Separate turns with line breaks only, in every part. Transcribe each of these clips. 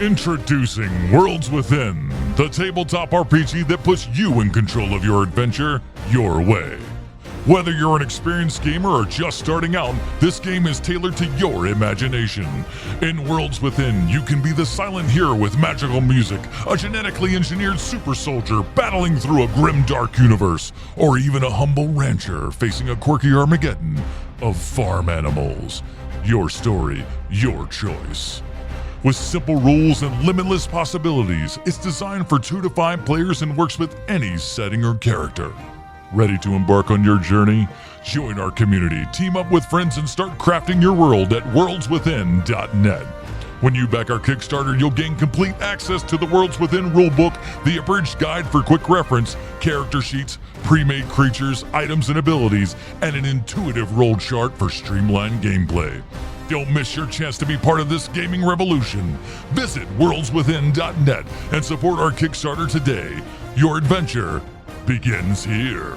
Introducing Worlds Within, the tabletop RPG that puts you in control of your adventure your way. Whether you're an experienced gamer or just starting out, this game is tailored to your imagination. In Worlds Within, you can be the silent hero with magical music, a genetically engineered super soldier battling through a grim dark universe, or even a humble rancher facing a quirky Armageddon of farm animals. Your story, your choice. With simple rules and limitless possibilities, it's designed for 2 to 5 players and works with any setting or character. Ready to embark on your journey? Join our community, team up with friends, and start crafting your world at worldswithin.net. When you back our Kickstarter, you'll gain complete access to the Worlds Within rulebook, the abridged guide for quick reference, character sheets, pre-made creatures, items and abilities, and an intuitive roll chart for streamlined gameplay. Don't miss your chance to be part of this gaming revolution. Visit worldswithin.net and support our Kickstarter today. Your adventure begins here.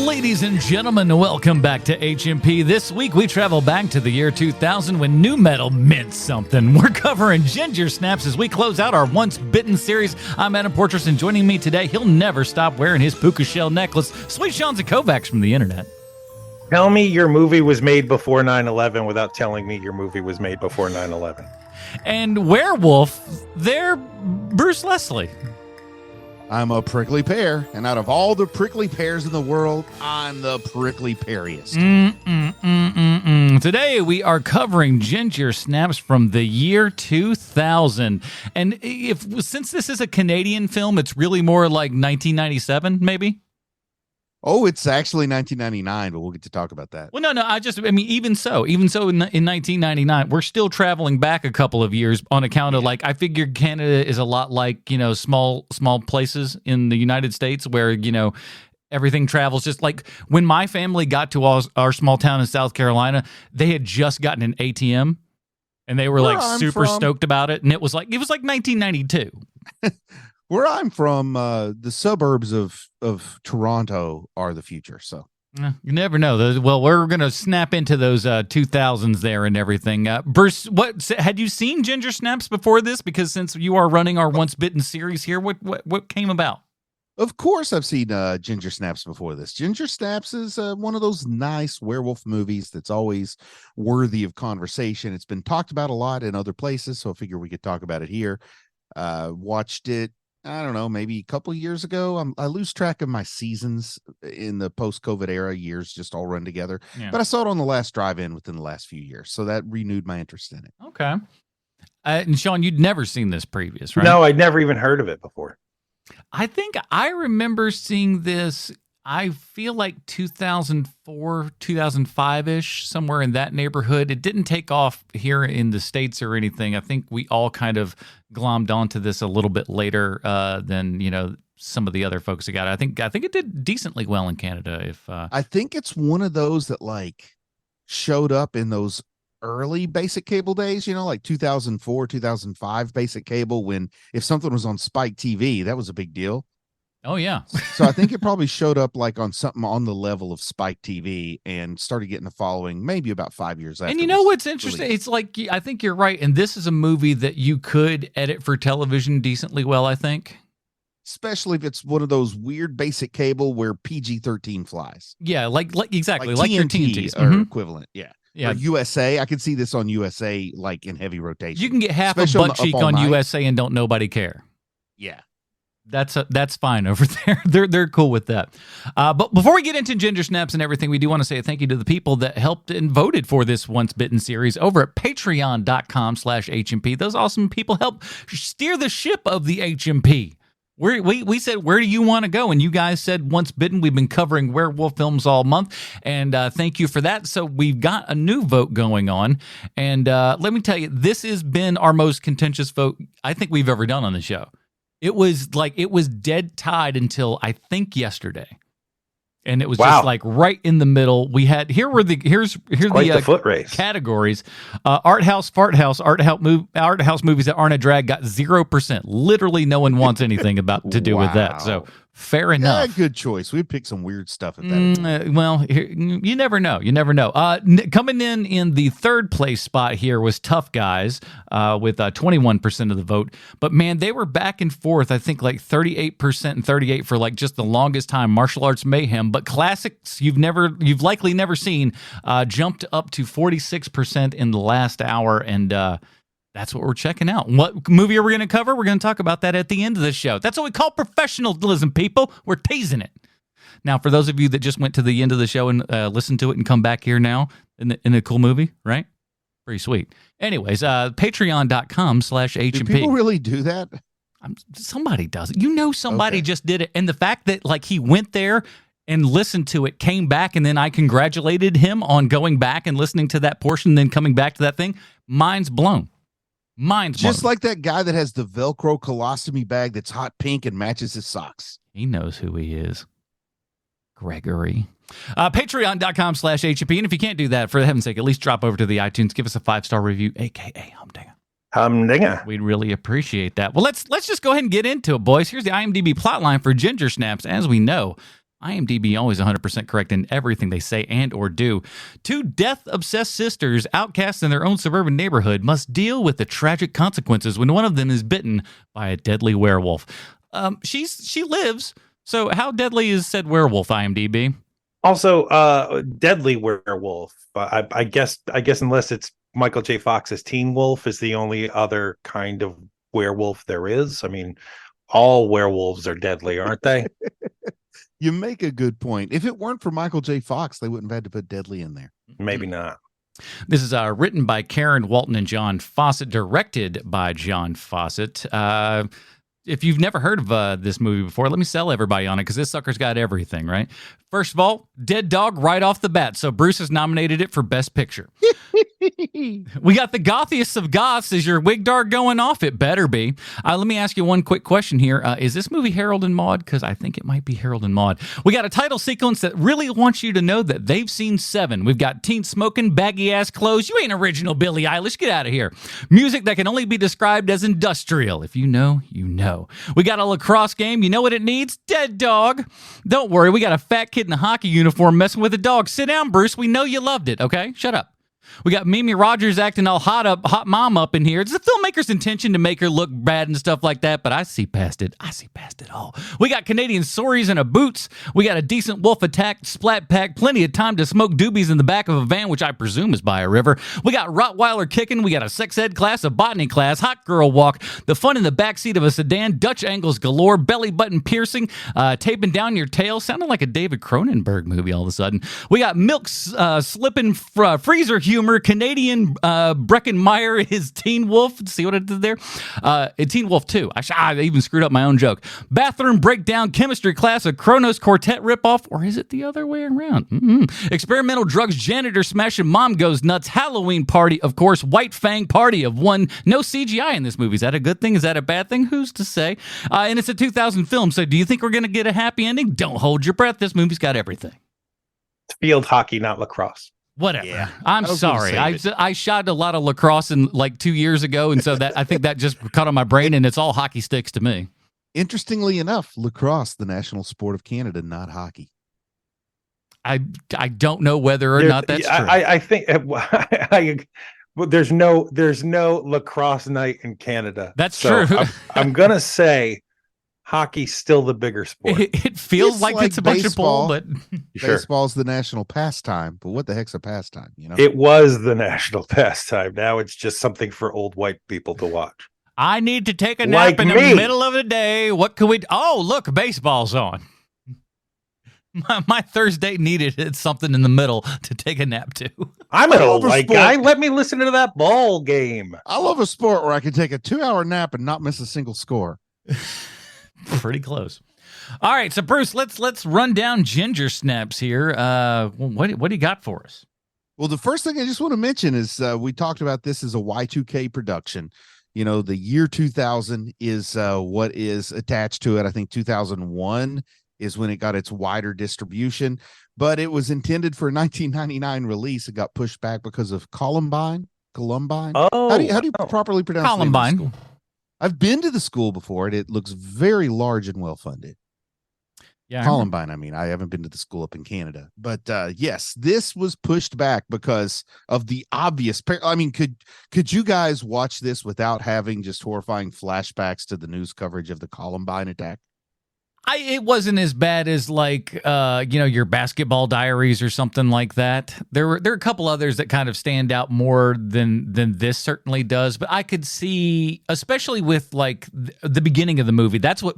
Ladies and gentlemen, welcome back to HMP. This week we travel back to the year 2000 when new metal meant something. We're covering ginger snaps as we close out our Once Bitten series. I'm Adam Portress, and joining me today, he'll never stop wearing his puka shell necklace, Sweet Sean Zakovacs from the internet.
Tell me your movie was made before 9/11 without telling me your movie was made before 9/11.
And werewolf, they're Bruce Leslie.
I'm a prickly pear, and out of all the prickly pears in the world, I'm the prickly peariest.
Today we are covering ginger snaps from the year 2000. And since this is a Canadian film, it's really more like 1997, maybe?
Oh, it's actually 1999, but we'll get to talk about that.
Well, no, I mean, even so in 1999, we're still traveling back a couple of years on account of, like, I figure Canada is a lot like, small places in the United States where, everything travels. Just like when my family got to our small town in South Carolina, they had just gotten an ATM and they were super stoked about it. And it was like 1992.
Where I'm from, the suburbs of Toronto are the future. So
you never know. Well, we're going to snap into those 2000s there and everything. Bruce, had you seen ginger snaps before this? Because since you are running our Once Bitten series here, what came about?
Of course, I've seen Ginger Snaps before this. Ginger Snaps is one of those nice werewolf movies that's always worthy of conversation. It's been talked about a lot in other places, so I figure we could talk about it here. Watched it, I don't know, maybe a couple of years ago. I lose track of my seasons in the post-COVID era. Years just all run together. Yeah. But I saw it on the last drive-in within the last few years, so that renewed my interest in it.
Okay. And Sean, you'd never seen this previous, right?
No, I'd never even heard of it before.
I think I remember seeing this, I feel like 2004, 2005-ish, somewhere in that neighborhood. It didn't take off here in the States or anything. I think we all kind of glommed onto this a little bit later than, some of the other folks that got it. I think it did decently well in Canada.
I think it's one of those that showed up in those early basic cable days, like 2004, 2005 basic cable, when if something was on Spike TV, that was a big deal.
Oh, yeah.
So I think it probably showed up on something on the level of Spike TV and started getting a following maybe about 5 years after.
And what's interesting? It's like, I think you're right. And this is a movie that you could edit for television decently well, I think.
Especially if it's one of those weird basic cable where PG-13 flies.
Yeah, exactly. Like
TNT
your TNTs.
Or equivalent. Yeah.
Yeah.
Or USA. I could see this on USA, in heavy rotation.
You can get half a butt cheek on USA and don't nobody care.
Yeah.
That's fine over there. They're cool with that. But before we get into ginger snaps and everything, we do want to say a thank you to the people that helped and voted for this Once Bitten series over at patreon.com/HMP. Those awesome people help steer the ship of the HMP. We said, where do you want to go? And you guys said Once Bitten. We've been covering werewolf films all month, and thank you for that. So we've got a new vote going on, and let me tell you, this has been our most contentious vote I think we've ever done on the show. It was dead tied until I think yesterday. And it was
Wow.
just like right in the middle. We had here's
Quite
the
the foot race.
categories. Art house, fart house, art house movies that aren't a drag got 0%. Literally, no one wants anything about to do with that. So
Wow.
fair enough.
Yeah, good choice. We picked some weird stuff at that.
You never know. You never know. Coming in the third place spot here was Tough Guys with 21% of the vote. But man, they were back and forth. I think like 38% and 38 for like just the longest time. Martial Arts Mayhem, but classics you've likely never seen jumped up to 46% in the last hour, and that's what we're checking out. What movie are we going to cover? We're going to talk about that at the end of the show. That's what we call professionalism, people. We're teasing it. Now, for those of you that just went to the end of the show and listened to it and come back here now in a cool movie, right? Pretty sweet. Anyways, patreon.com/HMP.
Do people really do that?
Somebody does it. You know somebody just did it. And the fact that like he went there and listened to it, came back, and then I congratulated him on going back and listening to that portion, then coming back to that thing, mind's blown.
Just like that guy that has the Velcro colostomy bag that's hot pink and matches his socks.
He knows who he is. Gregory. Patreon.com/HMP. And if you can't do that, for heaven's sake, at least drop over to the iTunes, give us a 5-star review, aka Humdinger.
Humdinger.
We'd really appreciate that. Well, let's just go ahead and get into it, boys. Here's the IMDb plotline for Ginger Snaps. As we know, IMDb always 100% correct in everything they say and or do. Two death-obsessed sisters outcast in their own suburban neighborhood must deal with the tragic consequences when one of them is bitten by a deadly werewolf. She lives, so how deadly is said werewolf, IMDb?
Also, deadly werewolf. I guess unless it's Michael J. Fox's Teen Wolf is the only other kind of werewolf there is. I mean, all werewolves are deadly, aren't they?
You make a good point. If it weren't for Michael J. Fox, they wouldn't have had to put deadly in there.
Maybe not.
This is written by Karen Walton and John Fawcett, directed by John Fawcett. If you've never heard of this movie before, let me sell everybody on it, because this sucker's got everything, right? First of all, dead dog right off the bat, so Bruce has nominated it for Best Picture. We got the gothiest of goths. Is your wig dart going off? It better be. Let me ask you one quick question here. Is this movie Harold and Maude? Because I think it might be Harold and Maude. We got a title sequence that really wants you to know that they've seen Seven. We've got teens smoking, baggy-ass clothes. You ain't original Billie Eilish. Get out of here. Music that can only be described as industrial. If you know, you know. We got a lacrosse game. You know what it needs? Dead dog. Don't worry. We got a fat kid in a hockey uniform messing with a dog. Sit down, Bruce. We know you loved it, okay? Shut up. We got Mimi Rogers acting all hot mom up in here. It's the filmmaker's intention to make her look bad and stuff like that, but I see past it. I see past it all. We got Canadian sorries and a boots. We got a decent wolf attack, splat pack, plenty of time to smoke doobies in the back of a van, which I presume is by a river. We got Rottweiler kicking. We got a sex ed class, a botany class, hot girl walk, the fun in the backseat of a sedan, Dutch angles galore, belly button piercing, taping down your tail. Sounded like a David Cronenberg movie all of a sudden. We got milk slipping freezer humor. Canadian Breckenmeyer is Teen Wolf. See what I did there? Teen Wolf 2. I even screwed up my own joke. Bathroom breakdown, chemistry class, a Kronos Quartet ripoff, or is it the other way around? Experimental drugs, janitor smashing, mom goes nuts, Halloween party, of course, White Fang party of one. No CGI in this movie. Is that a good thing? Is that a bad thing? Who's to say? And it's a 2000 film, so do you think we're going to get a happy ending? Don't hold your breath. This movie's got everything.
Field hockey, not lacrosse.
Whatever.
Yeah,
I'm sorry. I shot a lot of lacrosse in like 2 years ago, and so that I think that just caught on my brain, and it's all hockey sticks to me.
Interestingly enough, lacrosse, the national sport of Canada, not hockey.
I don't know whether or not that's true.
I think there's no lacrosse night in Canada.
That's
so
true.
I'm gonna say hockey's still the bigger sport.
It feels
It's
like
like
it's a bunch
baseball.
of bull, but
Sure.
Baseball's the national pastime, but what the heck's a pastime? You know,
It was the national pastime. Now it's just something for old white people to watch.
I need to take a nap
Like
in
me.
the middle of the day. What could we? Oh, look, baseball's on. My Thursday needed something in the middle to take a nap to.
I'm an old
love a
white
sport.
guy. Let me listen to that ball game.
I love a sport where I can take a 2-hour nap and not miss a single score.
Pretty close. All right, so Bruce, let's run down Ginger Snaps here. What do you got for us?
Well, the first thing I just want to mention is we talked about this as a Y2K production. You know, the year 2000 is what is attached to it. I think 2001 is when it got its wider distribution, but it was intended for a 1999 release. It got pushed back because of Columbine.
Oh,
How do you properly pronounce the name of the
Columbine.
school? I've been to the school before, and it looks very large and well funded.
Yeah,
Columbine. I mean, I haven't been to the school up in Canada, but yes, this was pushed back because of the obvious. I mean, could you guys watch this without having just horrifying flashbacks to the news coverage of the Columbine attack?
It wasn't as bad as like your Basketball Diaries or something like that. There are a couple others that kind of stand out more than this certainly does. But I could see, especially with like the beginning of the movie, that's what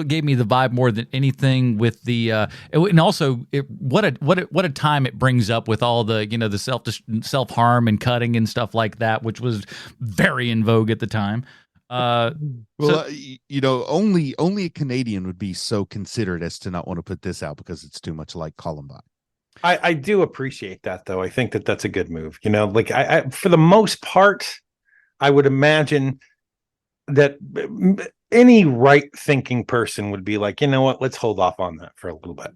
gave me the vibe more than anything. With the and also what a time it brings up with all the the self harm and cutting and stuff like that, which was very in vogue at the time.
Only a Canadian would be so considerate as to not want to put this out because it's too much like Columbine.
I do appreciate that, though. I think that's a good move. Like I for the most part, I would imagine that any right-thinking person would be like, you know what, let's hold off on that for a little bit.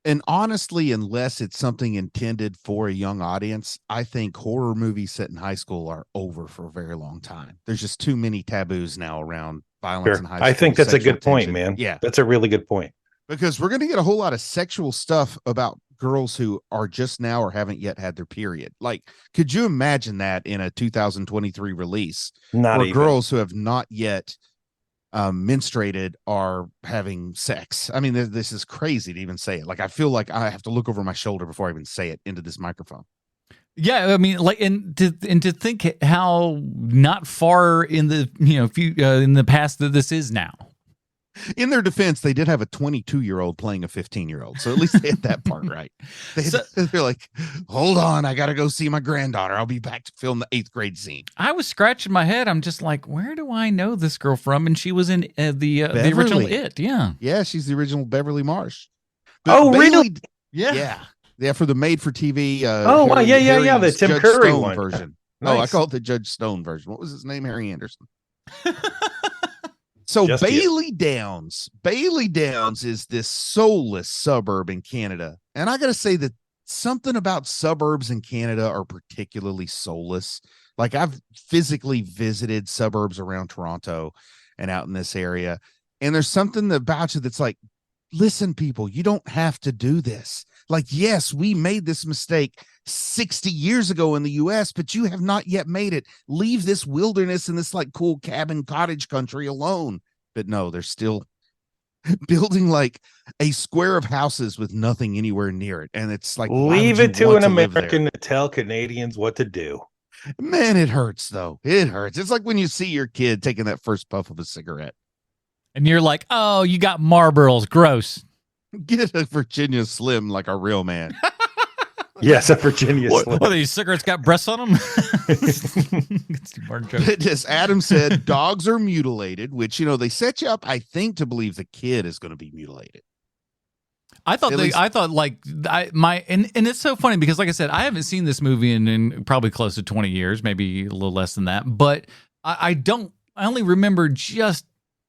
And honestly, unless it's something intended for a young audience, I think horror movies set in high school are over for a very long time. There's just too many taboos now around violence in high school.
I think that's a good point,
tension.
man.
Yeah.
That's a really good point.
Because we're going to get a whole lot of sexual stuff about girls who are just now or haven't yet had their period. Like, could you imagine that in a 2023 release?
Not
where
even.
Girls who have not yet menstruated are having sex. I mean, this is crazy to even say it. Like, I feel like I have to look over my shoulder before I even say it into this microphone.
Yeah, I mean, like, and to think how not far in the in the past that this is now.
In their defense, they did have a 22-year-old playing a 15-year-old, so at least they had that part right. They're like, hold on, I got to go see my granddaughter. I'll be back to film the 8th grade scene.
I was scratching my head. I'm just like, where do I know this girl from? And she was in the original It.
Yeah, she's the original Beverly Marsh.
Really?
Yeah, for the made-for-TV.
The Tim
Judge
Curry
Stone
one
version.
Nice.
Oh, I call it the Judge Stone version. What was his name? Harry Anderson. So
Just
Bailey Downs is this soulless suburb in Canada. And I got to say that something about suburbs in Canada are particularly soulless. Like, I've physically visited suburbs around Toronto and out in this area. And there's something about you that's like, listen, people, you don't have to do this. Like, yes, we made this mistake 60 years ago in the US, but you have not yet made it. Leave this wilderness and this like cool cabin cottage country alone. But no, they're still building like a square of houses with nothing anywhere near it. And it's like,
leave it to an American to tell Canadians what to do.
Man, it hurts though. It hurts. It's like when you see your kid taking that first puff of a cigarette.
And you're like, oh, you got Marlboros. Gross.
Get a Virginia Slim like a real man.
Yes, a Virginia Slim.
What are these cigarettes got breasts on them?
As Adam said, dogs are mutilated, which, they set you up, I think, to believe the kid is going to be mutilated.
And it's so funny because, like I said, I haven't seen this movie in probably close to 20 years, maybe a little less than that. But I only remember just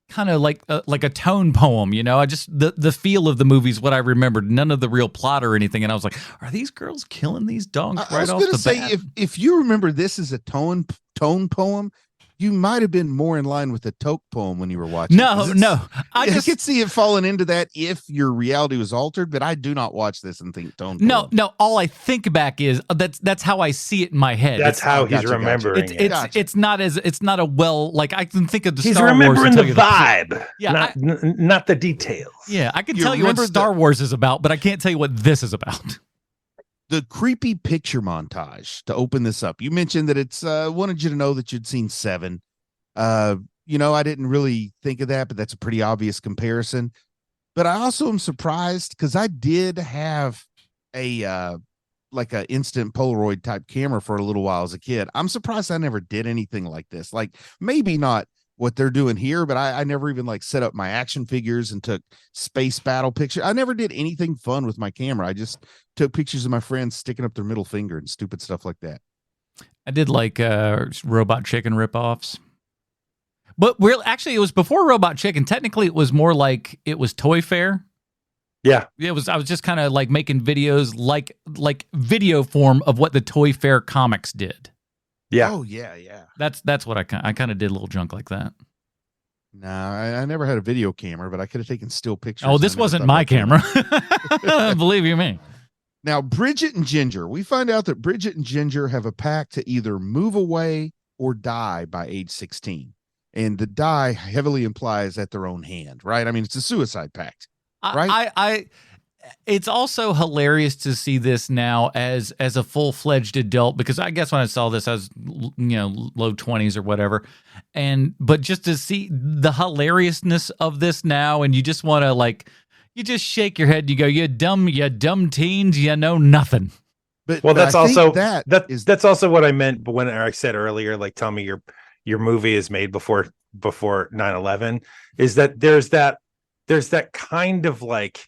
kind of like a tone poem, I just the feel of the movie is what I remembered, none of the real plot or anything. And I was like, are these girls killing these dogs right off the bat?
If you remember this as a tone poem, you might have been more in line with the Toke poem when you were watching.
No.
I could see it falling into that if your reality was altered, but I do not watch this and think tone poem.
No. All I think back is that's how I see it in my head.
That's how he's remembering it.
It's not a well, like I can think of the
he's
Star Wars.
He's remembering the vibe, not the details.
Yeah, I can tell you what Star Wars is about, but I can't tell you what this is about.
The creepy picture montage to open this up. You mentioned that it's wanted you to know that you'd seen Seven. I didn't really think of that, but that's a pretty obvious comparison. But I also am surprised because I did have a like a instant Polaroid type camera for a little while as a kid. I'm surprised I never did anything like this. Like, maybe not what they're doing here, but I never even like set up my action figures and took space battle pictures. I never did anything fun with my camera. I just took pictures of my friends sticking up their middle finger and stupid stuff like that.
I did like Robot Chicken ripoffs. But actually, it was before Robot Chicken. Technically, it was more like it was Toy Fair.
Yeah.
I was just kind of like making videos like video form of what the Toy Fair comics did.
Yeah.
Oh yeah, yeah.
That's what I kind of did a little junk like that.
No, I never had a video camera, but I could have taken still pictures.
Oh, this wasn't my camera. Believe you me.
Now, Bridget and Ginger, we find out that Bridget and Ginger have a pact to either move away or die by age 16. And the die heavily implies at their own hand, right? I mean, it's a suicide pact, right?
It's also hilarious to see this now as a full-fledged adult, because I guess when I saw this I was low 20s or whatever, but just to see the hilariousness of this now, and you just want to you just shake your head, you go, you dumb teens, you know nothing.
But that's also that's also what I meant when I said earlier, like, tell me your movie is made before 9/11, is that there's that kind of like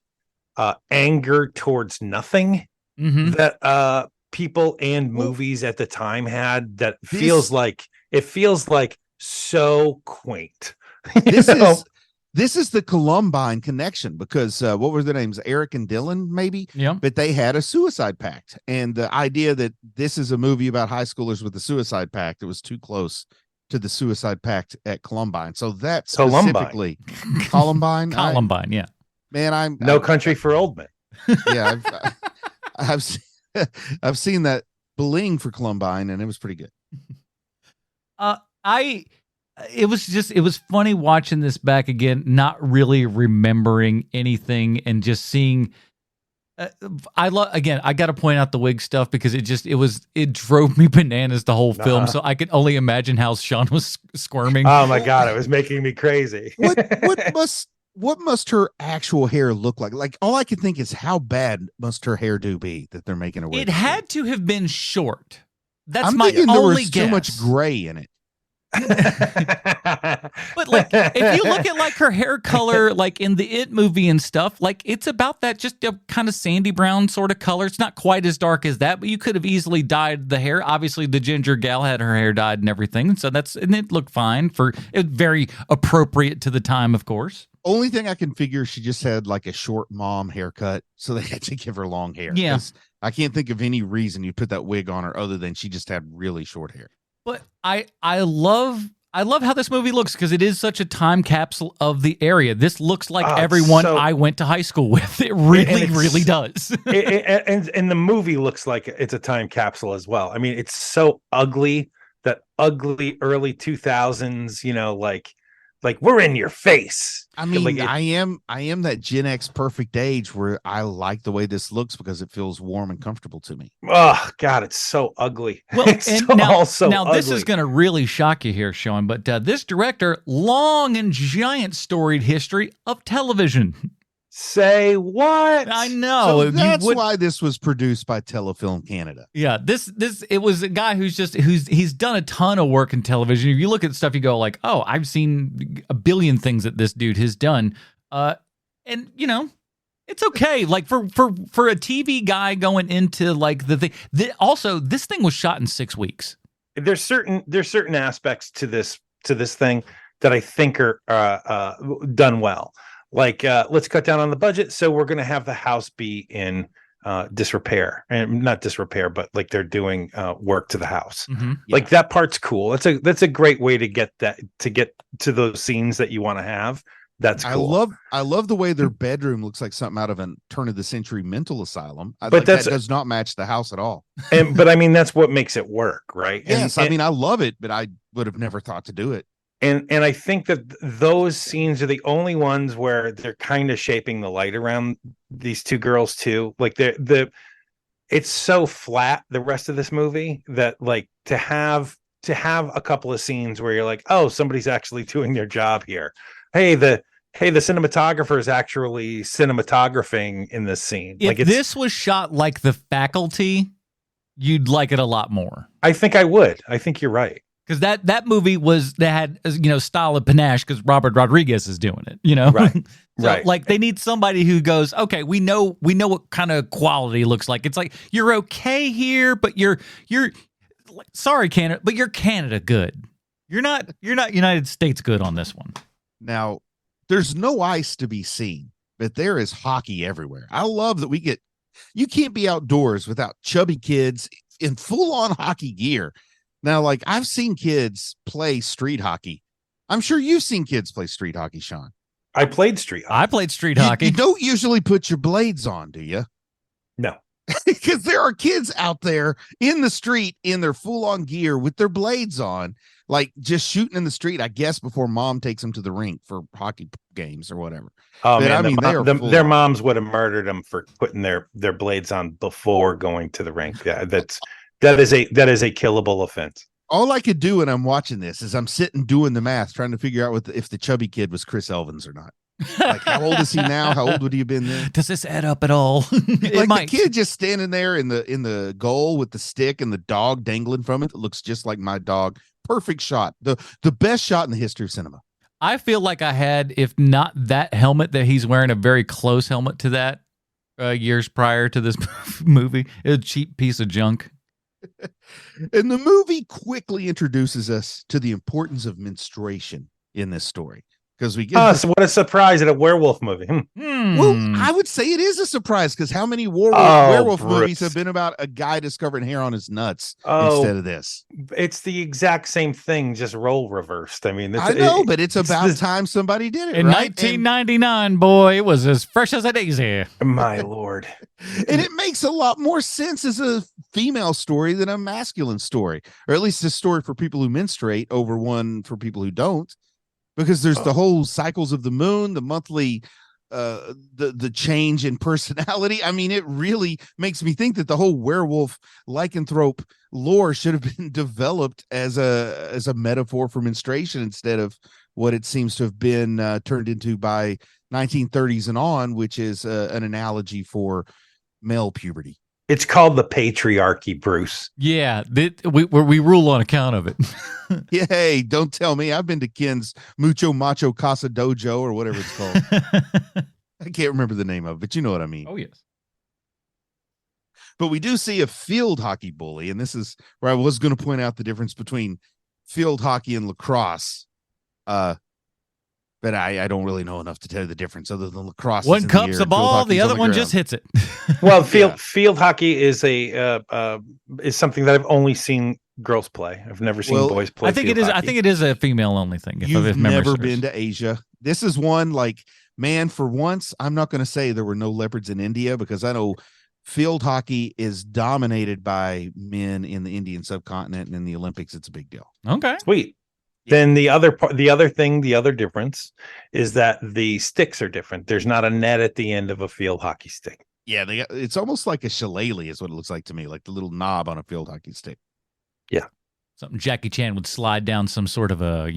anger towards nothing that people and movies at the time had, that feels like so quaint.
This is the Columbine connection, because what were their names? Eric and Dylan, maybe?
Yeah.
But they had a suicide pact. And the idea that this is a movie about high schoolers with a suicide pact, it was too close to the suicide pact at Columbine. So that's specifically Columbine.
Columbine, yeah.
Man, I'm
No Country for Old Men.
Yeah, I've seen that bling for Columbine, and it was pretty good.
It was funny watching this back again, not really remembering anything, and just seeing. I got to point out the wig stuff, because it drove me bananas the whole film. So I could only imagine how Sean was squirming.
Oh my God, it was making me crazy.
What must her actual hair look like? Like, all I can think is, how bad must her hairdo be that they're making a wig?
It had to have been short. That's
I'm
my
thinking
only
there was
guess.
too much gray in it.
But like, if you look at like her hair color, like in the It movie and stuff, like it's about that, just a kind of sandy brown sort of color. It's not quite as dark as that, but you could have easily dyed the hair. Obviously, the Ginger gal had her hair dyed and everything, so and it looked fine it very appropriate to the time, of course.
Only thing I can figure, she just had like a short mom haircut, so they had to give her long hair.
Yeah,
I can't think of any reason you put that wig on her other than she just had really short hair.
But I love how this movie looks, because it is such a time capsule of the area. This looks like everyone I went to high school with. It really does.
and the movie looks like it's a time capsule as well. I mean, it's so ugly, that ugly early 2000s, like we're in your face.
I mean, I am that Gen X perfect age where I like the way this looks, because it feels warm and comfortable to me.
Oh God, it's so ugly.
Well, now this is going to really shock you here, Sean, but this director, long and giant storied history of television.
Say what?
I know.
So that's why this was produced by Telefilm Canada.
Yeah, it was a guy he's done a ton of work in television. If you look at stuff, you go like, oh, I've seen a billion things that this dude has done. And it's okay. Like for a TV guy going into like the thing. Also, this thing was shot in 6 weeks.
There's certain aspects to this thing that I think are done well. Like, let's cut down on the budget, so we're going to have the house be in disrepair, and not disrepair, but like they're doing work to the house.
Mm-hmm.
Like that part's cool. That's a great way to get to those scenes that you want to have. That's cool.
I love the way their bedroom looks like something out of a turn of the century mental asylum.
But that
does not match the house at all.
But I mean, that's what makes it work, right?
Yes, I mean, I love it, but I would have never thought to do it.
And I think that those scenes are the only ones where they're kind of shaping the light around these two girls too. Like it's so flat, the rest of this movie, that like to have a couple of scenes where you're like, oh, somebody's actually doing their job here. Hey, the cinematographer is actually cinematographing in this scene.
If this was shot like The Faculty, you'd like it a lot more.
I think I would. I think you're right.
Because that movie had style and panache, because Robert Rodriguez is doing it,
right.
So,
right.
Like they need somebody who goes, okay, we know what kind of quality looks like. It's like, you're okay here, but you're sorry, Canada, but you're Canada good. You're not United States good on this one.
Now, there's no ice to be seen. but there is hockey everywhere. I love that you can't be outdoors without chubby kids in full-on hockey gear. Now, like, I've seen kids play street hockey. I'm sure you've seen kids play street hockey, Sean.
I played street hockey.
I played street hockey.
You don't usually put your blades on, do you?
No.
Because there are kids out there in the street in their full-on gear with their blades on, like just shooting in the street, I guess, before mom takes them to the rink for hockey games or whatever.
Oh,
but,
man,
I mean,
their moms would have murdered them for putting their blades on before going to the rink. Yeah, that is a killable offense.
All I could do when I'm watching this is I'm sitting doing the math, trying to figure out if the chubby kid was Chris Evans or not. Like, how old is he now? How old would he have been then?
Does this add up at all?
Like the kid just standing there in the goal with the stick and the dog dangling from it. That looks just like my dog. Perfect shot. The best shot in the history of cinema.
I feel like I had, if not that helmet that he's wearing, a very close helmet to that years prior to this movie. A cheap piece of junk.
And the movie quickly introduces us to the importance of menstruation in this story. Because we get
so what a surprise at a werewolf movie.
Well, I would say it is a surprise, because how many werewolf movies have been about a guy discovering hair on his nuts instead of this?
It's the exact same thing, just role reversed. I mean,
I know, but it's about time somebody did it.
In
right?
1999, boy, it was as fresh as a daisy.
My Lord.
And it makes a lot more sense as a female story than a masculine story, or at least a story for people who menstruate over one for people who don't. Because there's the whole cycles of the moon, the monthly, the change in personality. I mean, it really makes me think that the whole werewolf lycanthrope lore should have been developed as a metaphor for menstruation instead of what it seems to have been turned into by 1930s and on, which is an analogy for male puberty.
It's called the patriarchy, Bruce.
Yeah, we rule on account of it.
Yeah, hey, don't tell me. I've been to Ken's Mucho Macho Casa Dojo or whatever it's called. I can't remember the name of it, but you know what I mean.
Oh, yes.
But we do see a field hockey bully, and this is where I was going to point out the difference between field hockey and lacrosse. But I don't really know enough to tell you the difference other than lacrosse.
One cups the ball, the other one just hits it.
Well, field hockey is is something that I've only seen girls play. I've never seen boys play.
I think it is.
hockey.
I think it is a female only thing.
You've never been to Asia. This is one, like, man, for once, I'm not going to say there were no leopards in India, because I know field hockey is dominated by men in the Indian subcontinent, and in the Olympics, it's a big deal.
Okay,
sweet. Yeah. Then the other difference is that the sticks are different. There's not a net at the end of a field hockey stick.
Yeah, it's almost like a shillelagh is what it looks like to me, like the little knob on a field hockey stick.
Yeah.
Something Jackie Chan would slide down some sort of a,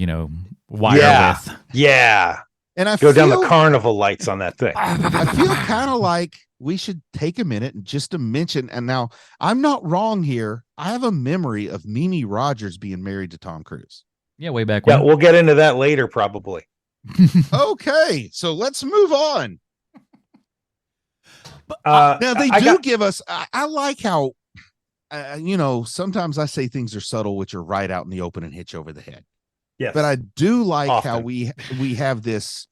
wire with.
Yeah.
And I
go down the carnival lights on that thing.
I feel kind of like we should take a minute and just to mention, and now I'm not wrong here. I have a memory of Mimi Rogers being married to Tom Cruise.
Yeah, way back when.
Yeah, we'll get into that later, probably.
Okay, so let's move on. Now they give us. I like how, sometimes I say things are subtle, which are right out in the open and hit you over the head.
Yes,
but I do like
often.
how we have this.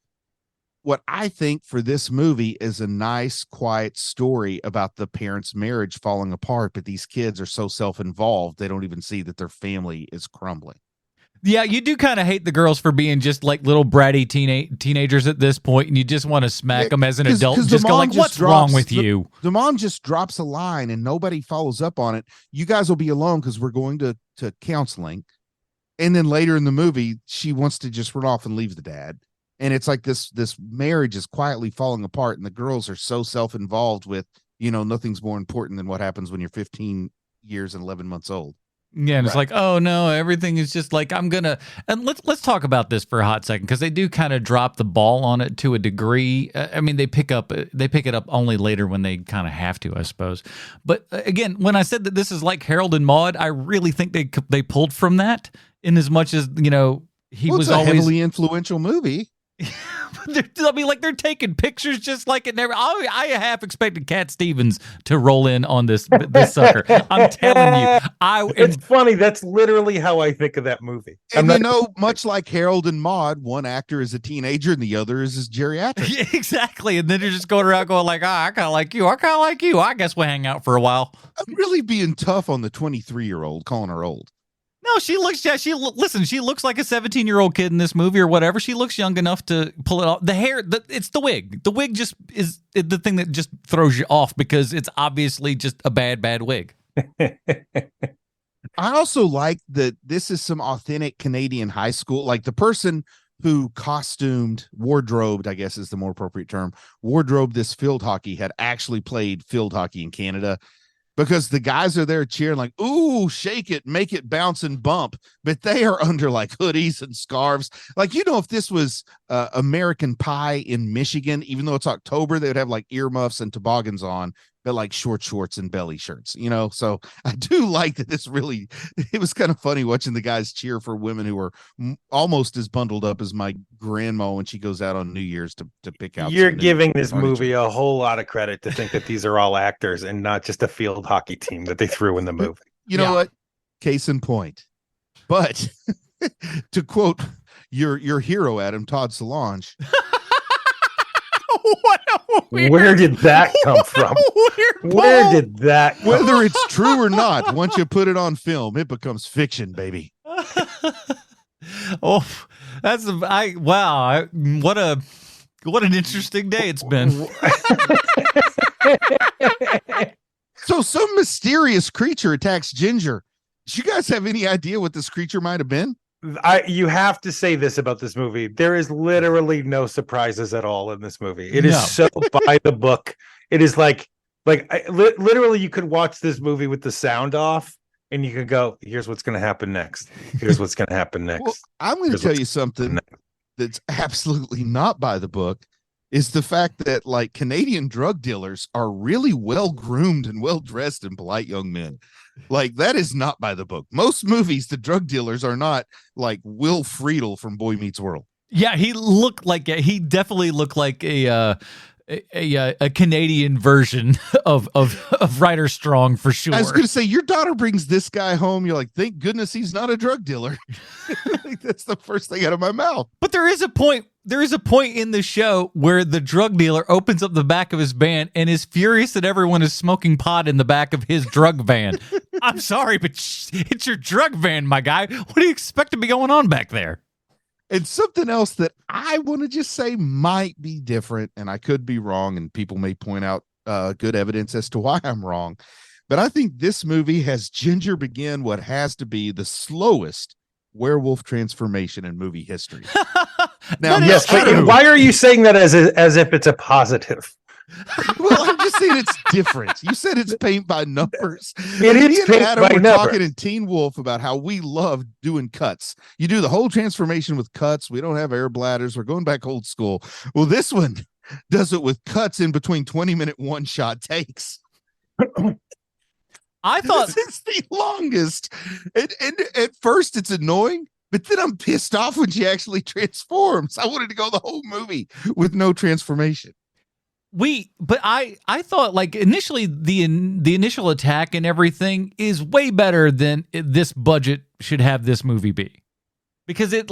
What I think for this movie is a nice, quiet story about the parents' marriage falling apart, but these kids are so self-involved they don't even see that their family is crumbling.
Yeah, you do kind of hate the girls for being just like little bratty teenagers at this point, and you just want to smack them as an adult and just go like, what's wrong with you?
The mom just drops a line and nobody follows up on it. You guys will be alone because we're going to counseling. And then later in the movie, she wants to just run off and leave the dad. And it's like this marriage is quietly falling apart, and the girls are so self-involved with, nothing's more important than what happens when you're 15 years and 11 months old.
Yeah, and it's like, oh no, everything is just like, and let's talk about this for a hot second, because they do kind of drop the ball on it to a degree. I mean, they pick it up only later when they kind of have to, I suppose. But again, when I said that this is like Harold and Maude, I really think they pulled from that, in as much as he was
a
always
heavily influential movie.
I mean, like they're taking pictures just like it never. I half expected Cat Stevens to roll in on this sucker. I'm telling you,
It's funny. That's literally how I think of that movie.
And much like Harold and Maude, one actor is a teenager and the other is his geriatric.
Yeah, exactly. And then you're just going around going like, I kind of like you. I kind of like you. I guess we'll hang out for a while.
I'm really being tough on the 23-year-old, calling her old.
No, she looks. Yeah, she looks like a 17-year-old kid in this movie or whatever. She looks young enough to pull it off. The hair, it's the wig. The wig just is the thing that just throws you off because it's obviously just a bad wig.
I also like that this is some authentic Canadian high school. Like the person who wardrobed, I guess is the more appropriate term, wardrobed this field hockey had actually played field hockey in Canada. Because the guys are there cheering like, ooh, shake it, make it bounce and bump. But they are under like hoodies and scarves. Like, if this was American Pie in Michigan, even though it's October, they would have like earmuffs and toboggans on, but like short shorts and belly shirts, So I do like that it was kind of funny watching the guys cheer for women who were almost as bundled up as my grandma when she goes out on New Year's to pick out.
You're giving this movie a whole lot of credit to think that these are all actors and not just a field hockey team that they threw in the movie.
You know what? Case in point. But to quote your hero, Adam, Todd Solange.
Where did that come from? Where did that come
Whether it's true or not, once you put it on film, it becomes fiction, baby.
Oh, what an interesting day it's been.
So some mysterious creature attacks Ginger. Do you guys have any idea what this creature might have been?
You have to say this about this movie. There is literally no surprises at all in this movie. It is so by the book. It is literally you could watch this movie with the sound off and you could go, here's what's going to happen next. Here's what's going to happen next.
Well, I'm going to tell you something that's absolutely not by the book is the fact that like Canadian drug dealers are really well groomed and well dressed and polite young men. Like that is not by the book. Most movies, the drug dealers are not like Will Friedle from Boy Meets World.
Yeah, he definitely looked like a Canadian version of Ryder Strong for sure.
I was going to say, your daughter brings this guy home. You're like, thank goodness he's not a drug dealer. Like, that's the first thing out of my mouth.
But there is a point in the show where the drug dealer opens up the back of his van and is furious that everyone is smoking pot in the back of his drug van. I'm sorry, but it's your drug van, my guy. What do you expect to be going on back there?
And something else that I want to just say might be different, and I could be wrong, and people may point out good evidence as to why I'm wrong. But I think this movie has Ginger begin what has to be the slowest werewolf transformation in movie history.
Now, yes, but why are you saying that as if it's a positive?
Well, I'm just saying it's different. You said it's paint by numbers.
It is paint
Adam
by
were
numbers.
talking in Teen Wolf about how we love doing cuts. You do the whole transformation with cuts. We don't have air bladders. We're going back old school. Well, this one does it with cuts in between 20-minute one-shot takes.
I thought
it's the longest. And at first it's annoying, but then I'm pissed off when she actually transforms. I wanted to go the whole movie with no transformation.
But I thought like initially the initial attack and everything is way better than this budget should have this movie be, because it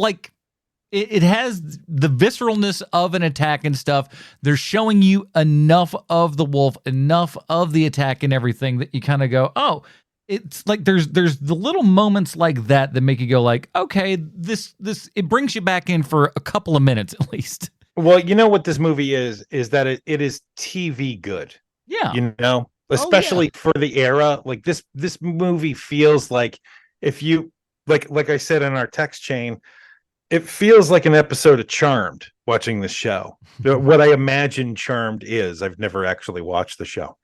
has the visceralness of an attack and stuff. They're showing you enough of the wolf, enough of the attack and everything that you kind of go, oh, it's like there's the little moments like that make you go like, okay, this it brings you back in for a couple of minutes at least.
Well, you know what this movie is that it is TV good.
Yeah.
Especially for the era. Like this movie feels like, if you like I said in our text chain, it feels like an episode of Charmed watching this show. What I imagine Charmed is. I've never actually watched the show.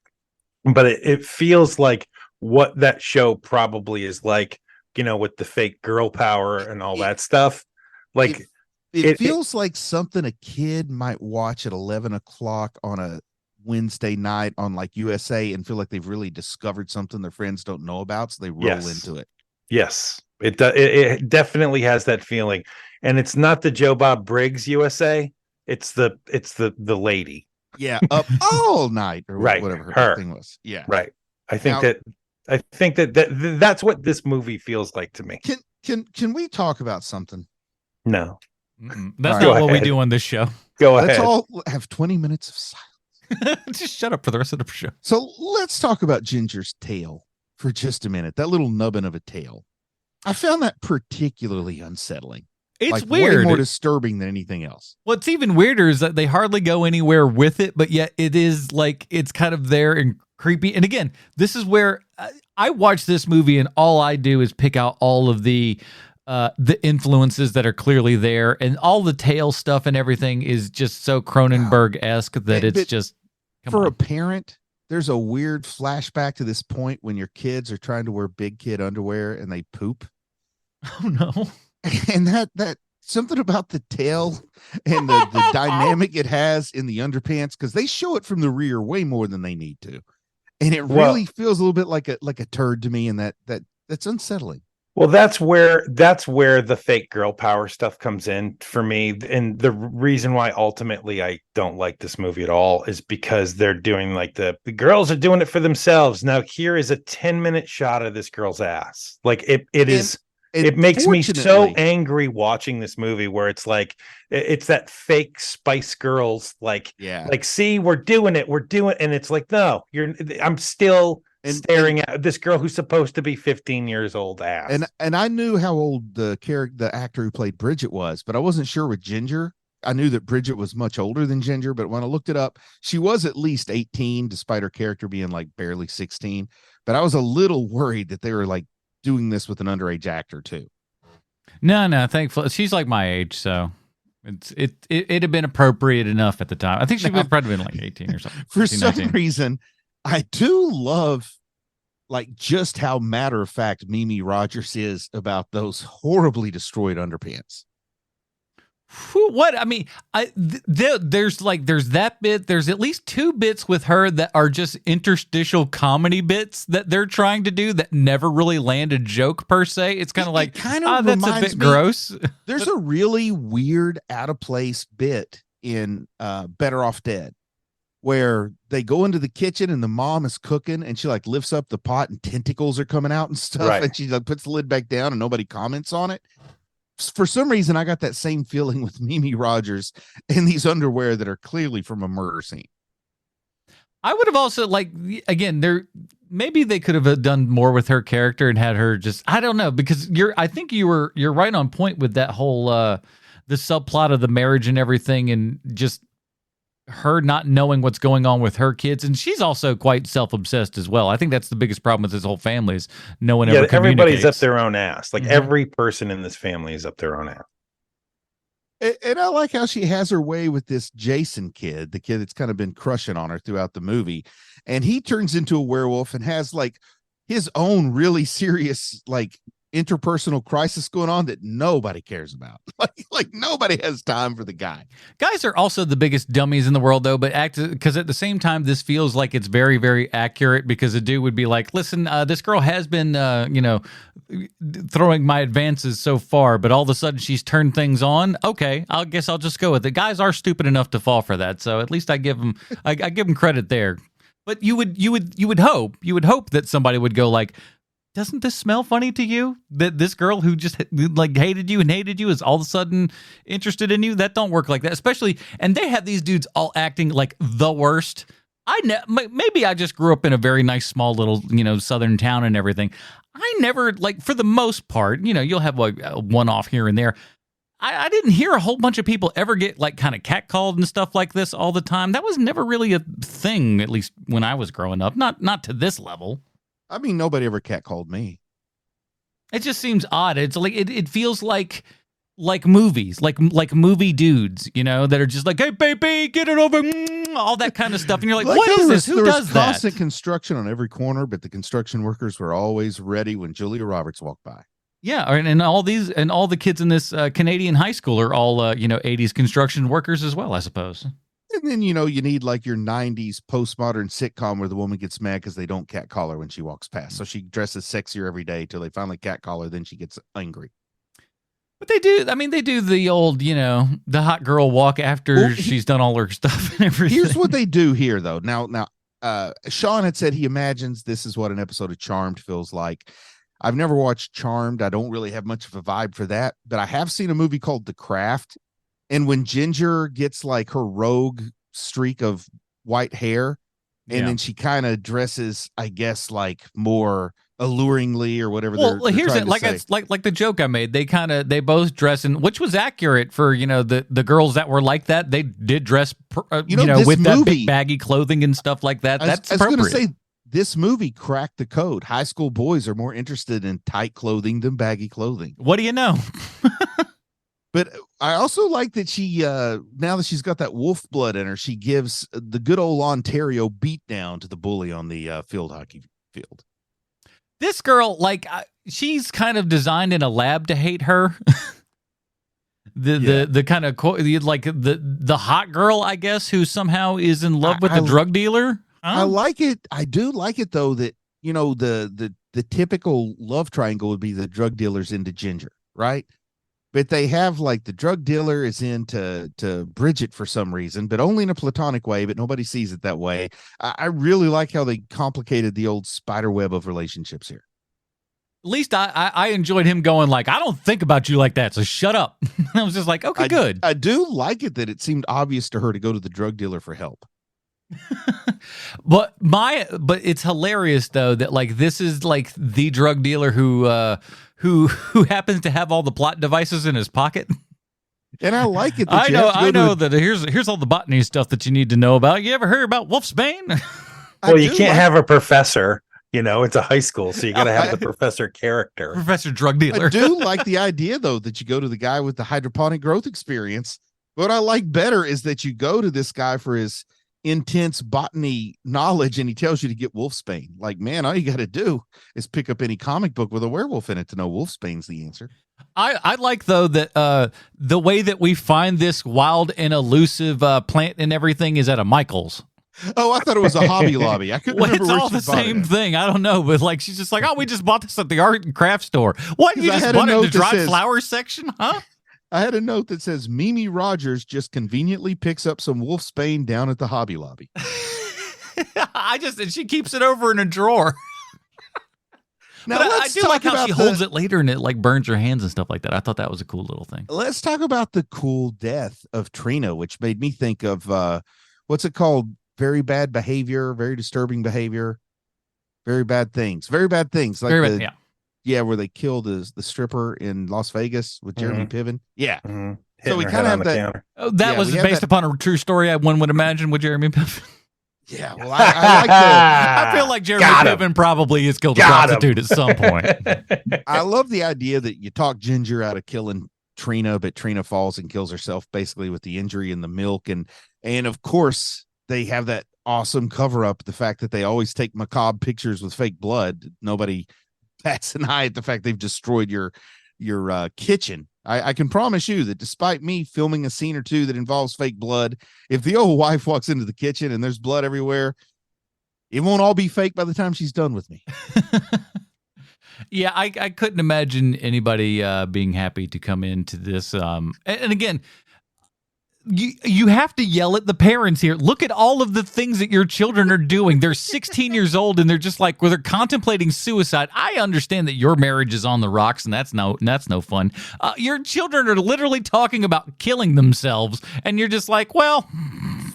But it feels like what that show probably is like, with the fake girl power and all that stuff. Like
It feels like something a kid might watch at 11 o'clock on a Wednesday night on like USA and feel like they've really discovered something their friends don't know about. So they roll into it.
Yes, it definitely has that feeling. And it's not the Joe Bob Briggs USA. It's the lady.
Yeah, up all night or
Right,
whatever
her
thing was. Yeah,
right. I think
Now-
that's what this movie feels like to me.
Can we talk about something?
No,
That's
All
not
right.
what
Go
we
ahead.
do on this show.
go
Let's
ahead.
all have 20 minutes of silence.
Just shut up for the rest of the show.
So let's talk about Ginger's tail for just a minute. That little nubbin of a tail. I found that particularly unsettling.
It's
like,
weird.
Way more disturbing than anything else.
What's even weirder is that they hardly go anywhere with it, but yet it is like it's kind of there and creepy. And again, this is where I watch this movie and all I do is pick out all of the influences that are clearly there, and all the tail stuff and everything is just so Cronenberg-esque that it's just
for a parent. There's a weird flashback to this point when your kids are trying to wear big kid underwear and they poop.
Oh no.
And that something about the tail and the dynamic it has in the underpants, because they show it from the rear way more than they need to, and it really feels a little bit like a turd to me, and that's unsettling.
Well, that's where the fake girl power stuff comes in for me. And the reason why ultimately I don't like this movie at all is because they're doing like the girls are doing it for themselves. Now here is a 10-minute shot of this girl's ass. Like it makes me so angry watching this movie where it's like it's that fake Spice Girls like see, we're doing it, and it's like, no, I'm still staring at this girl who's supposed to be 15 years old ass.
And I knew how old the actor who played Bridget was, but I wasn't sure with Ginger. I knew that Bridget was much older than Ginger, but when I looked it up, she was at least 18, despite her character being like barely 16. But I was a little worried that they were like doing this with an underage actor too.
No, thankfully she's like my age, so it had been appropriate enough at the time. I think she would probably been like 18 or something.
For
18,
some
19.
reason, I do love like just how matter of fact Mimi Rogers is about those horribly destroyed underpants.
What I mean, there's that bit. There's at least two bits with her that are just interstitial comedy bits that they're trying to do that never really land a joke per se. It's kind of like that's a bit gross.
There's a really weird out of place bit in Better Off Dead where they go into the kitchen and the mom is cooking and she like lifts up the pot and tentacles are coming out and stuff, right. And she like puts the lid back down and nobody comments on it. For some reason, I got that same feeling with Mimi Rogers in these underwear that are clearly from a murder scene.
I would have also maybe they could have done more with her character and had her just, I don't know, because I think you're right on point with that whole the subplot of the marriage and everything, and just her not knowing what's going on with her kids. And she's also quite self-obsessed as well. I think that's the biggest problem with this whole family is no one ever communicates.
Everybody's up their own ass. Like every person in this family is up their own ass.
And I like how she has her way with this Jason kid, the kid that's kind of been crushing on her throughout the movie. And he turns into a werewolf and has like his own really serious, like interpersonal crisis going on that nobody cares about. Like nobody has time for the guy.
Guys are also the biggest dummies in the world, though, but because at the same time this feels like it's very, very accurate, because a dude would be like, listen, this girl has been throwing my advances so far, but all of a sudden she's turned things on. Okay, I guess I'll just go with it. Guys are stupid enough to fall for that, so at least I give them I give them credit there. But you would hope that somebody would go like, doesn't this smell funny to you? That this girl who just like hated you is all of a sudden interested in you? That don't work like that. Especially, and they have these dudes all acting like the worst. Maybe I just grew up in a very nice small little southern town and everything. I never, like, for the most part, you'll have like a one-off here and there. I didn't hear a whole bunch of people ever get like kind of catcalled and stuff like this all the time. That was never really a thing, at least when I was growing up. Not to this level.
I mean, nobody ever catcalled me.
It just seems odd. It's like it feels like movies, like movie dudes, that are just like, hey baby, get it over, all that kind of stuff, and you're like what is this? Who does that?
Constant construction on every corner, but the construction workers were always ready when Julia Roberts walked by.
Yeah, and all the kids in this Canadian high school are all 80s construction workers as well, I suppose.
And then, you need like your 90s postmodern sitcom where the woman gets mad because they don't catcall her when she walks past. So she dresses sexier every day till they finally catcall her. Then she gets angry.
But they do. I mean, they do the old, the hot girl walk after she's done all her stuff and everything.
Here's what they do here, though. Now, Sean had said he imagines this is what an episode of Charmed feels like. I've never watched Charmed. I don't really have much of a vibe for that, but I have seen a movie called The Craft. And when Ginger gets like her rogue streak of white hair, and then she kind of dresses, I guess, like more alluringly or whatever.
Well, here's it.
Like
It's like the joke I made. They both dress in, which was accurate for the girls that were like that. They did dress with that big baggy clothing and stuff like that. That's appropriate.
I was going to say this movie cracked the code. High school boys are more interested in tight clothing than baggy clothing.
What do you know?
But I also like that she, now that she's got that wolf blood in her, she gives the good old Ontario beatdown to the bully on the field hockey field.
This girl, she's kind of designed in a lab to hate her. The kind of like the hot girl, I guess, who somehow is in love with the drug dealer.
I like it. I do like it though that the typical love triangle would be the drug dealer's into Ginger, right? But they have like the drug dealer is into Bridget for some reason, but only in a platonic way, but nobody sees it that way. I really like how they complicated the old spider web of relationships here.
At least I enjoyed him going like, I don't think about you like that, so shut up. I was just like, okay, good.
I do like it that it seemed obvious to her to go to the drug dealer for help.
But it's hilarious though that like this is like the drug dealer who happens to have all the plot devices in his pocket.
And I like it.
I know that here's all the botany stuff that you need to know about. You ever heard about Wolfsbane?
Well, you can't have a professor. It's a high school, so you got to have the professor character.
Professor drug dealer.
I do like the idea though that you go to the guy with the hydroponic growth experience. What I like better is that you go to this guy for his intense botany knowledge and he tells you to get wolfsbane. Like, man, all you got to do is pick up any comic book with a werewolf in it to know wolfsbane's the answer.
I like though that the way that we find this wild and elusive plant and everything is at a Michael's.
Oh, I thought it was a Hobby Lobby. I couldn't remember.
It's all the same thing. I don't know, but like she's just like, oh, we just bought this at the art and craft store. What, you just bought it in the dry flowers section, huh?
I had a note that says Mimi Rogers just conveniently picks up some wolfsbane down at the Hobby Lobby.
And she keeps it over in a drawer. Now I do like how she holds it later and it like burns her hands and stuff like that. I thought that was a cool little thing.
Let's talk about the cool death of Trina, which made me think of what's it called? Very bad behavior, very disturbing behavior, very bad things. Like where they killed the stripper in Las Vegas with Jeremy Piven. Yeah.
Mm-hmm.
So we kind of have that.
That was based upon a true story. One would imagine with Jeremy Piven.
Yeah. Well, I like
I feel like Jeremy Piven probably has killed a prostitute at some point.
I love the idea that you talk Ginger out of killing Trina, but Trina falls and kills herself basically with the injury in the milk. And of course they have that awesome cover up. The fact that they always take macabre pictures with fake blood. Nobody bats an eye at the fact they've destroyed your kitchen. I can promise you that despite me filming a scene or two that involves fake blood, if the old wife walks into the kitchen and there's blood everywhere, it won't all be fake by the time she's done with me.
Yeah, I couldn't imagine anybody being happy to come into this. And again, you have to yell at the parents here. Look at all of the things that your children are doing. They're 16 years old and they're just like, they're contemplating suicide. I understand that your marriage is on the rocks and that's no fun. Your children are literally talking about killing themselves and you're just like, well,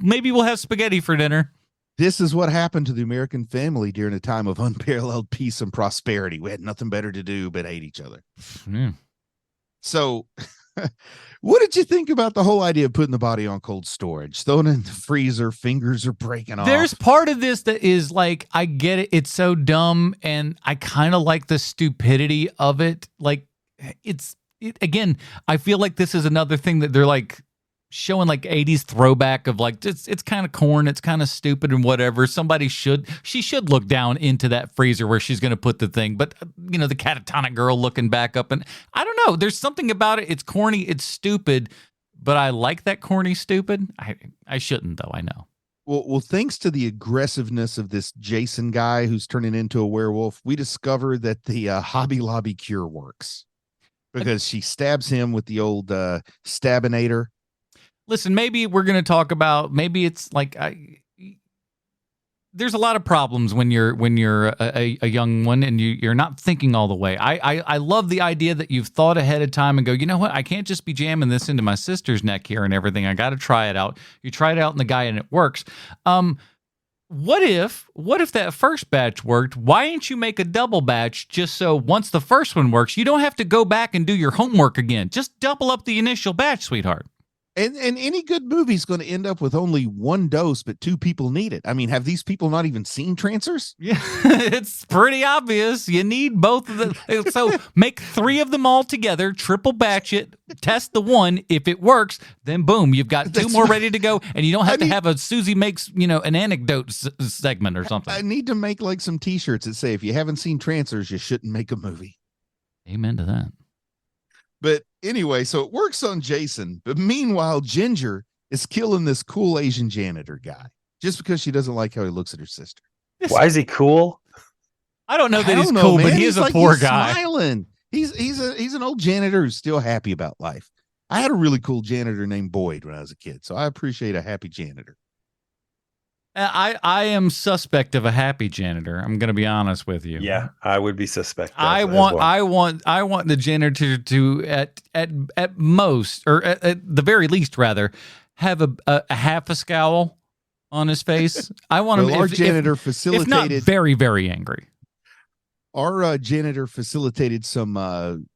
maybe we'll have spaghetti for dinner.
This is what happened to the American family during a time of unparalleled peace and prosperity. We had nothing better to do but hate each other. So what did you think about the whole idea of putting the body on cold storage, throwing it in the freezer, fingers are breaking off?
There's part of this that is like, I get it. It's so dumb. And I kind of like the stupidity of it. Like again, I feel like this is another thing that they're like showing like 80s throwback of like, it's kind of corn. It's kind of stupid and whatever. She should look down into that freezer where she's going to put the thing. But the catatonic girl looking back up and I don't know. There's something about it. It's corny. It's stupid, but I like that corny stupid. I shouldn't though. I know.
Well, thanks to the aggressiveness of this Jason guy who's turning into a werewolf, we discover that the Hobby Lobby cure works. because she stabs him with the old stabinator.
Listen, maybe we're going to talk about, maybe it's like, there's a lot of problems when you're a young one and you're not thinking all the way. I love the idea that you've thought ahead of time and go, you know what? I can't just be jamming this into my sister's neck here and everything. I got to try it out. You try it out in the guy and it works. What if that first batch worked? Why didn't you make a double batch just so once the first one works, you don't have to go back and do your homework again? Just double up the initial batch, sweetheart.
And any good movie is going to end up with only one dose, but two people need it. I mean, have these people not even seen Trancers?
Yeah, it's pretty obvious. You need both of them. So make 3 of them all together, triple batch it, test the one. If it works, then boom, you've got 2 more ready to go, and you don't have to have a Susie makes, an anecdote segment or something.
I need to make like some T-shirts that say, if you haven't seen Trancers, you shouldn't make a movie.
Amen to that.
But anyway, so it works on Jason. But meanwhile, Ginger is killing this cool Asian janitor guy just because she doesn't like how he looks at her sister.
Why is he cool?
I don't know that he's cool, but he is a poor guy.
Smiling. He's an old janitor who's still happy about life. I had a really cool janitor named Boyd when I was a kid, so I appreciate a happy janitor.
I am suspect of a happy janitor. I'm going to be honest with you.
Yeah, I would be suspect.
I want the janitor to at most, or at the very least, rather, have a half a scowl on his face. I want him.
Our janitor facilitated,
if not very, very angry.
Our janitor facilitated some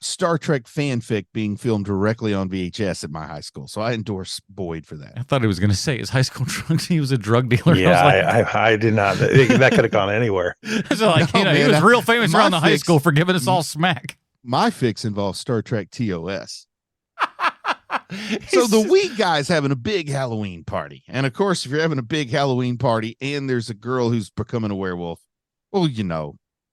Star Trek fanfic being filmed directly on VHS at my high school. So I endorse Boyd for that.
I thought he was going to say his high school drugs. He was a drug dealer.
Yeah, I did not. That could have gone anywhere.
So he was real famous around the high school for giving us all smack.
My fix involves Star Trek TOS. So the Wheat guy's having a big Halloween party. And of course, if you're having a big Halloween party and there's a girl who's becoming a werewolf, well,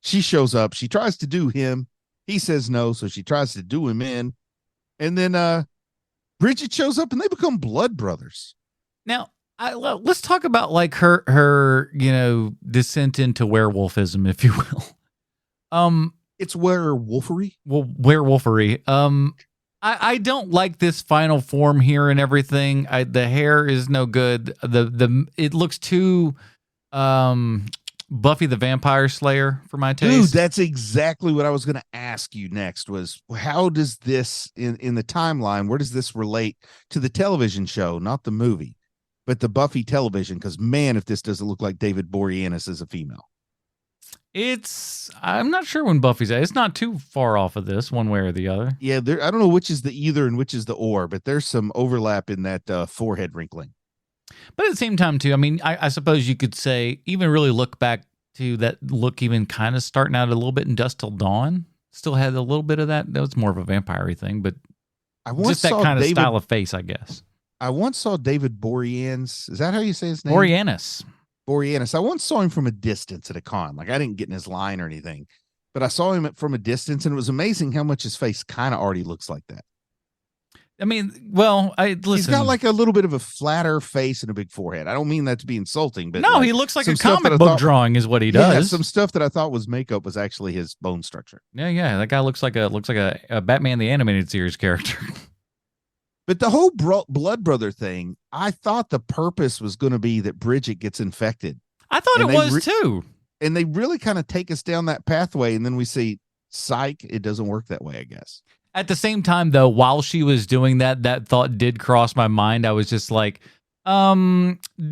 she shows up. She tries to do him. He says no, so she tries to do him in. And then Bridget shows up and they become blood brothers.
Now, let's talk about like her descent into werewolfism, if you will.
It's werewolfery.
Well, werewolfery. I don't like this final form here and everything. The hair is no good. It looks too Buffy the Vampire Slayer for my taste.
Dude, that's exactly what I was going to ask you next was how does this in the timeline, where does this relate to the television show, not the movie, but the Buffy television? Because man, if this doesn't look like David Boreanaz as a female.
I'm not sure when Buffy's at. It's not too far off of this one way or the other.
Yeah, I don't know which is the either and which is the or, but there's some overlap in that forehead wrinkling.
But at the same time, too, I mean, I suppose you could say, even really look back to that look, even kind of starting out a little bit in Dusk Till Dawn. Still had a little bit of that. That was more of a vampire-y thing, but just that kind of style of face, I guess.
I once saw David Boreanaz. Is that how you say his name?
Boreanaz.
I once saw him from a distance at a con. Like I didn't get in his line or anything, but I saw him from a distance, and it was amazing how much his face kind of already looks like that.
I mean, well, listen.
He's got like a little bit of a flatter face and a big forehead. I don't mean that to be insulting, but
no, he looks like a comic book drawing is what he does.
Yeah, some stuff that I thought was makeup was actually his bone structure.
Yeah, that guy looks like a Batman the Animated Series character.
But the whole blood brother thing, I thought the purpose was going to be that Bridget gets infected.
I thought it was too.
And they really kind of take us down that pathway, and then we see, psych, it doesn't work that way, I guess.
At the same time, though, while she was doing that thought did cross my mind. I was just like, do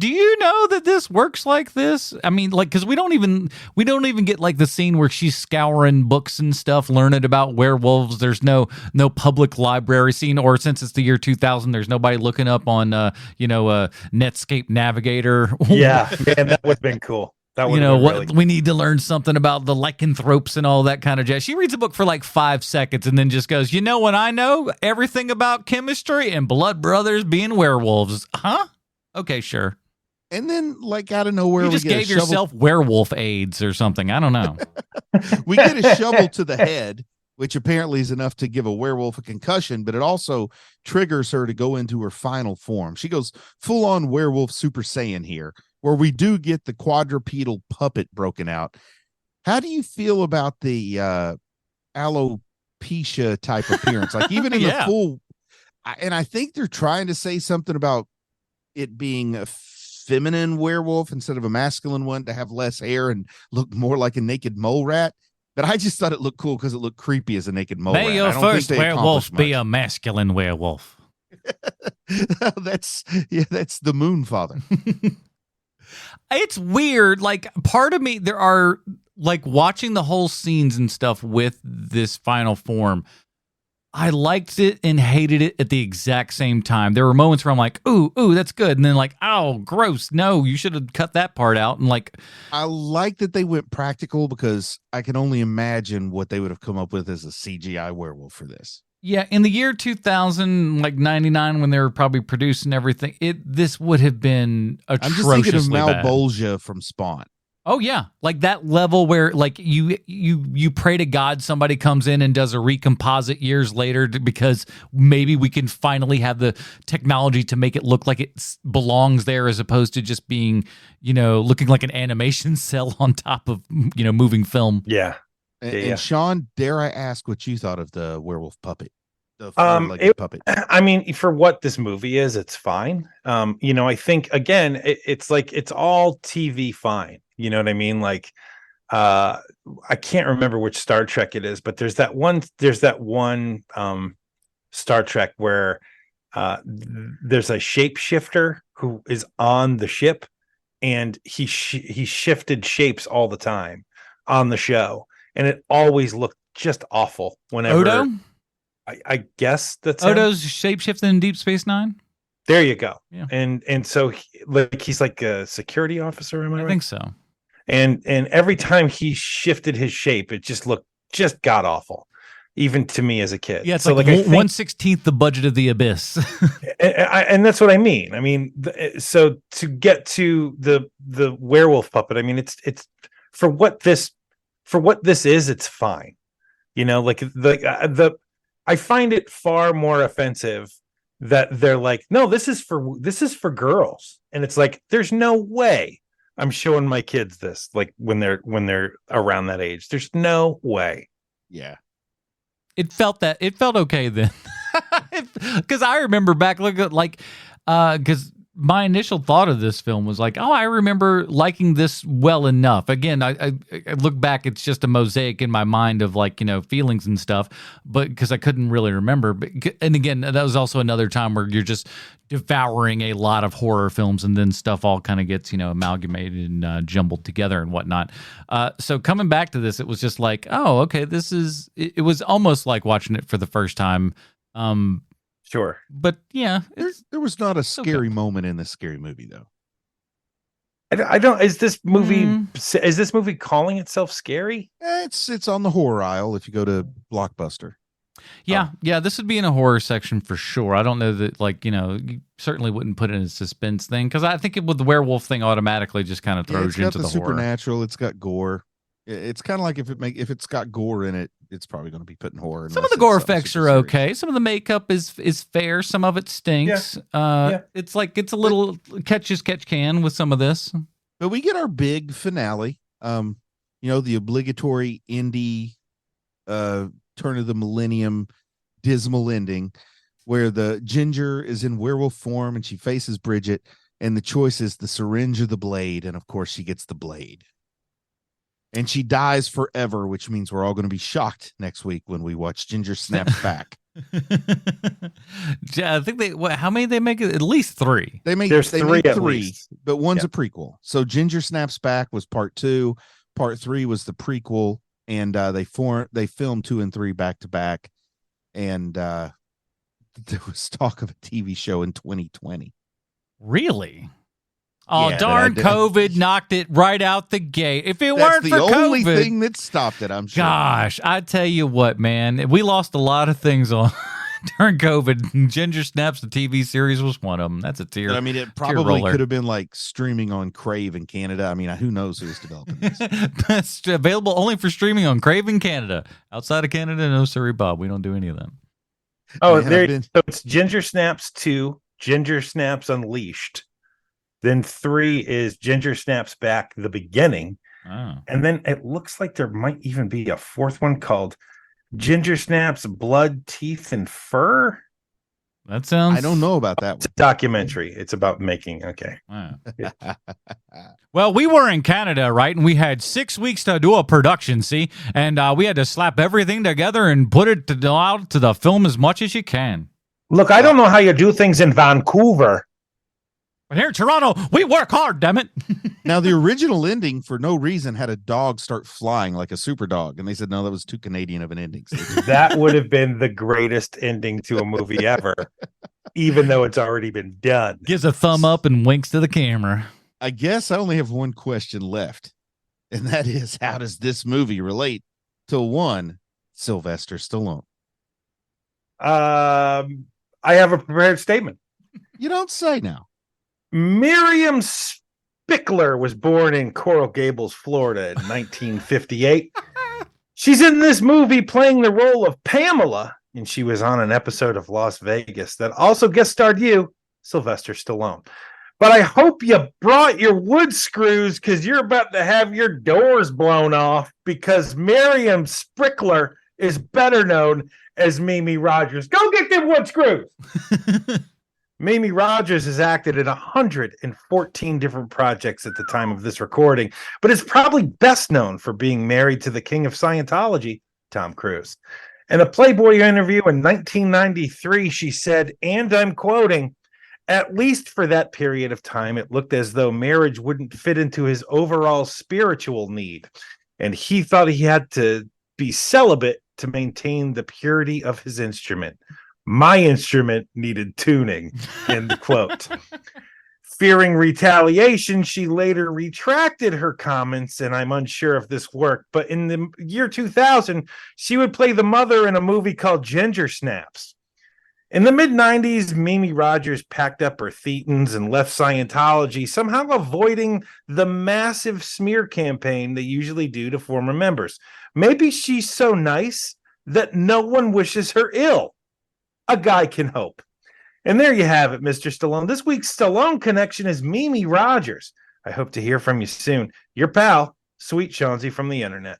you know that this works like this? I mean, like, because we don't even get like the scene where she's scouring books and stuff, learning about werewolves. There's no public library scene, or since it's the year 2000, there's nobody looking up on Netscape Navigator.
Yeah, man, that would have been cool.
We need to learn something about the lycanthropes and all that kind of jazz. She reads a book for like 5 seconds and then just goes, what I know? Everything about chemistry and blood brothers being werewolves. Huh? Okay, sure.
And then, like, out of nowhere,
you just gave yourself werewolf AIDS or something. I don't know.
We get a shovel to the head, which apparently is enough to give a werewolf a concussion, but it also triggers her to go into her final form. She goes full-on werewolf Super Saiyan here, where we do get the quadrupedal puppet broken out. How do you feel about the alopecia type appearance. Like even in the full, and I think they're trying to say something about it being a feminine werewolf instead of a masculine one, to have less hair and look more like a naked mole rat. But I just thought it looked cool because it looked creepy as a naked mole rat.
May your first werewolf be a masculine werewolf.
That's the Moon Father.
It's weird. Like, part of me, there are, like, watching the whole scenes and stuff with this final form, I liked it and hated it at the exact same time. There were moments where I'm like, ooh, that's good. And then like, oh, gross. No, you should have cut that part out. And like,
I like that they went practical, because I can only imagine what they would have come up with as a CGI werewolf for this.
Yeah, in the year 2000, like 99, when they were probably producing everything, this would have been atrociously
I'm just thinking of
bad.
Malbolgia from Spawn.
Oh yeah, like that level where like you pray to God somebody comes in and does a recomposite years later because maybe we can finally have the technology to make it look like it belongs there, as opposed to just being, looking like an animation cell on top of, moving film.
Yeah.
And Sean, dare I ask what you thought of the werewolf puppet? The four-legged puppet.
I mean, for what this movie is, it's fine. I think again, it's like it's all TV fine. You know what I mean? Like, I can't remember which Star Trek it is, but there's that one Star Trek where there's a shapeshifter who is on the ship, and he shifted shapes all the time on the show, and it always looked just awful whenever.
Odo?
I guess that's
Odo's shapeshifting in Deep Space Nine.
There you go.
Yeah.
And so he's like a security officer, am I right?
I think so.
And every time he shifted his shape, it just looked just god awful, even to me as a kid.
Yeah, it's so like 1/16 the budget of The Abyss.
and that's what I mean. I mean, so to get to the werewolf puppet, I mean, it's for what this is, it's fine. I find it far more offensive that they're like, no, this is for girls, and it's like, there's no way I'm showing my kids this, like when they're around that age. There's no way.
Yeah.
It felt okay then. Because I remember back, because my initial thought of this film was like, oh, I remember liking this well enough. Again, I look back, it's just a mosaic in my mind of like, feelings and stuff, but because I couldn't really remember. And again, that was also another time where you're just devouring a lot of horror films, and then stuff all kind of gets, amalgamated and jumbled together and whatnot. So coming back to this, it was just like, oh, okay, it was almost like watching it for the first time.
Sure.
But yeah,
there was not a scary moment in this scary movie, though.
I don't. Is this movie calling itself scary?
It's on the horror aisle if you go to Blockbuster.
Yeah, this would be in a horror section for sure. I don't know that, you certainly wouldn't put it in a suspense thing, because I think with the werewolf thing automatically just kind of throws you into the horror.
Supernatural. It's got gore. It's kind of like if it's got gore in it, it's probably going to be put in horror.
Some of the gore effects are okay. Some of the makeup is fair. Some of it stinks. Yeah. It's like it's a little catch can with some of this.
But we get our big finale. The obligatory indie turn of the millennium dismal ending, where the Ginger is in werewolf form and she faces Bridget, and the choice is the syringe or the blade, and of course she gets the blade. And she dies forever, which means we're all going to be shocked next week when we watch Ginger Snaps Back.
I think how many they make? At least 3.
They make three, but one's a prequel. So Ginger Snaps Back was part 2. Part 3 was the prequel, and they filmed 2 and 3 back to back. And there was talk of a TV show in 2020.
Really? Oh, yeah, darn, COVID knocked it right out the gate. If it weren't for COVID.
That's the only thing that stopped it, I'm sure.
Gosh, I tell you what, man. We lost a lot of things on during COVID. Ginger Snaps, the TV series, was one of them. That's a tear.
But, I mean, it probably could have been like streaming on Crave in Canada. I mean, who knows who's developing this?
It's available only for streaming on Crave in Canada. Outside of Canada, no, sorry, Bob. We don't do any of them.
Oh, so it's Ginger Snaps 2, Ginger Snaps Unleashed. Then 3 is Ginger Snaps Back, the beginning. Oh. And then it looks like there might even be a 4th one called Ginger Snaps, Blood, Teeth, and Fur.
That sounds.
I don't know about that
It's a documentary. It's about making. Okay.
Wow.
one.
Well, we were in Canada, right? And we had 6 weeks to do a production, see? And we had to slap everything together and put it out to the film as much as you can.
Look, I don't know how you do things in Vancouver.
But here in Toronto, we work hard, damn it.
Now, the original ending, for no reason, had a dog start flying like a super dog. And they said, no, that was too Canadian of an ending. So
That would have been the greatest ending to a movie ever, even though it's already been done.
Gives a thumb up and winks to the camera.
I guess I only have one question left. And that is, how does this movie relate to one Sylvester Stallone?
I have a prepared statement.
You don't say now.
Miriam Spickler was born in Coral Gables, Florida in 1958. She's in this movie playing the role of Pamela, and she was on an episode of Las Vegas that also guest starred you, Sylvester Stallone. But I hope you brought your wood screws because you're about to have your doors blown off, because Miriam Spickler is better known as Mimi Rogers. Go get them wood screws. Mimi Rogers has acted in 114 different projects at the time of this recording, but is probably best known for being married to the king of Scientology, Tom Cruise. In a Playboy interview in 1993, she said, and I'm quoting, "At least for that period of time, it looked as though marriage wouldn't fit into his overall spiritual need, and he thought he had to be celibate to maintain the purity of his instrument. My instrument needed tuning," end quote. Fearing retaliation, she later retracted her comments, and I'm unsure if this worked, but in the year 2000, she would play the mother in a movie called Ginger Snaps. In the mid-90s, Mimi Rogers packed up her thetans and left Scientology, somehow avoiding the massive smear campaign they usually do to former members. Maybe she's so nice that no one wishes her ill. A guy can hope. And there you have it, Mr. Stallone. This week's Stallone connection is Mimi Rogers. I hope to hear from you soon. Your pal, Sweet Chauncey from the internet.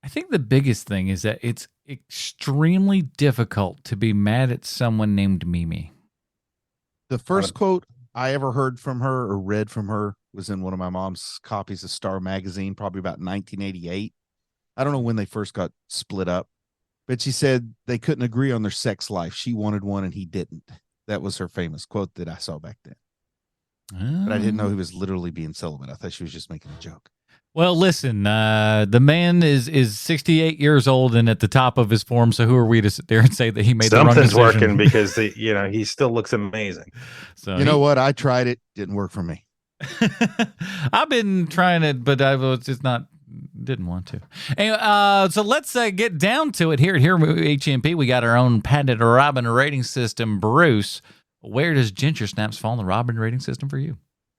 I think the biggest thing is that it's extremely difficult to be mad at someone named Mimi.
The first quote I ever heard from her or read from her was in one of my mom's copies of Star Magazine, probably about 1988. I don't know when they first got split up, but she said they couldn't agree on their sex life. She wanted one and he didn't. That was her famous quote that I saw back then. But I didn't know he was literally being celibate. I thought she was just making a joke.
Well, listen, the man is 68 years old and at the top of his form. So who are we to sit there and say that he made the wrong decision?
Something's working because he still looks amazing.
So
you know what? I tried it. Didn't work for me.
I've been trying it, but I was just didn't want to. Anyway, so let's get down to it here at HMP. We got our own patented Robin rating system. Bruce, where does Ginger Snaps fall in the Robin rating system for you?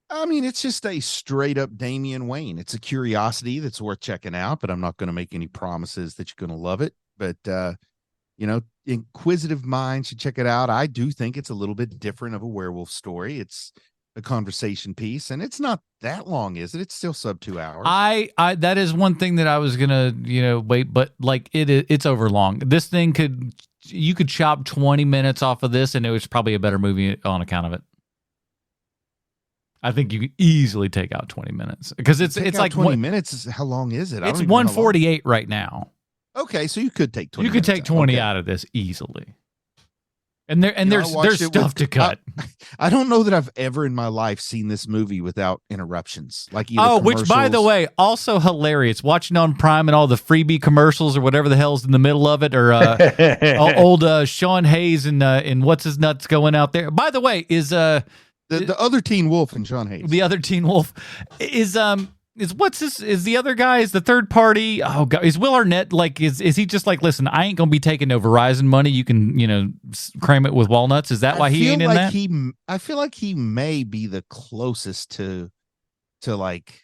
I mean, it's just a straight up Damian Wayne. It's a curiosity that's worth checking out, but I'm not going to make any promises that you're going to love it. But, inquisitive minds should check it out. I do think it's a little bit different of a werewolf story. It's a conversation piece, and it's not that long, is it? It's still sub 2 hours.
I that is one thing that I was gonna wait, but like it's over long. This thing you could chop 20 minutes off of this, and it was probably a better movie on account of it. I think you could easily take out 20 minutes because it's like
20 minutes. How long is it?
It's 148 right now.
Okay, so you could take 20.
You could take 20 out of this easily. And there's stuff to cut.
I don't know that I've ever in my life seen this movie without interruptions. Like
which by the way, also hilarious. Watching on Prime and all the freebie commercials or whatever the hell's in the middle of it, or old Sean Hayes and what's his nuts going out there. By the way, is the
other Teen Wolf and Sean Hayes.
The other Teen Wolf is what's this? Is the other guy is the third party? Oh God, is Will Arnett like? Is he just like? Listen, I ain't gonna be taking no Verizon money. You can cram it with walnuts. Is that why he ain't in that?
I feel like he may be the closest to like.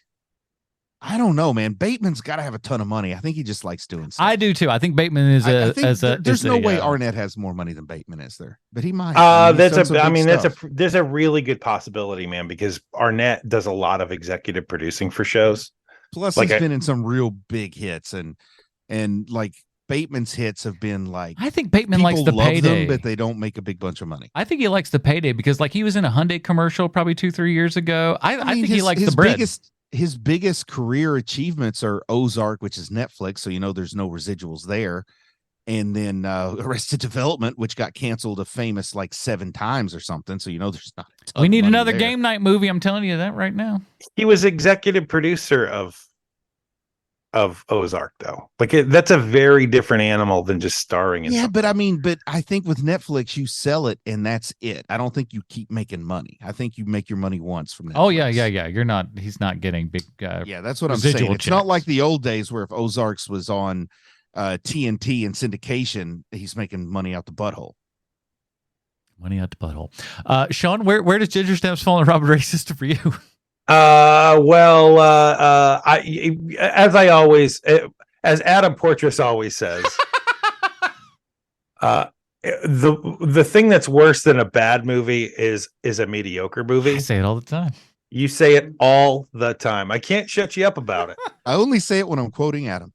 I don't know, man. Bateman's got to have a ton of money. I think he just likes doing stuff.
I do too. I think Bateman is
there's no way Arnett has more money than Bateman, is there? But he might.
There's a really good possibility, man, because Arnett does a lot of executive producing for shows.
Plus, he's been in some real big hits, and like Bateman's hits have been like,
I think Bateman
people
likes the
love
payday,
them, but they don't make a big bunch of money.
I think he likes the payday because like he was in a Hyundai commercial probably 2-3 years ago. I
mean,
think he likes the bread.
His biggest career achievements are Ozark, which is Netflix, so there's no residuals there. And then Arrested Development, which got canceled a famous like 7 times or something. So there's not a ton
We
of
need
money
another
there.
game night movie. I'm telling you that right now.
He was executive producer of Ozark, though. Like that's a very different animal than just starring in something.
But I think with Netflix, you sell it and that's it. I don't think you keep making money. I think you make your money once from Netflix.
Oh yeah. He's not getting big.
Yeah, that's what I'm saying. It's
checks.
not like the old days where if Ozarks was on TNT and syndication, he's making money out the butthole.
Money out the butthole. Sean, where does Ginger Snaps fall in Robert Ray system for you?
As Adam Portress always says, the thing that's worse than a bad movie is a mediocre movie.
I say it all the time.
You say it all the time. I can't shut you up about it.
I only say it when I'm quoting Adam.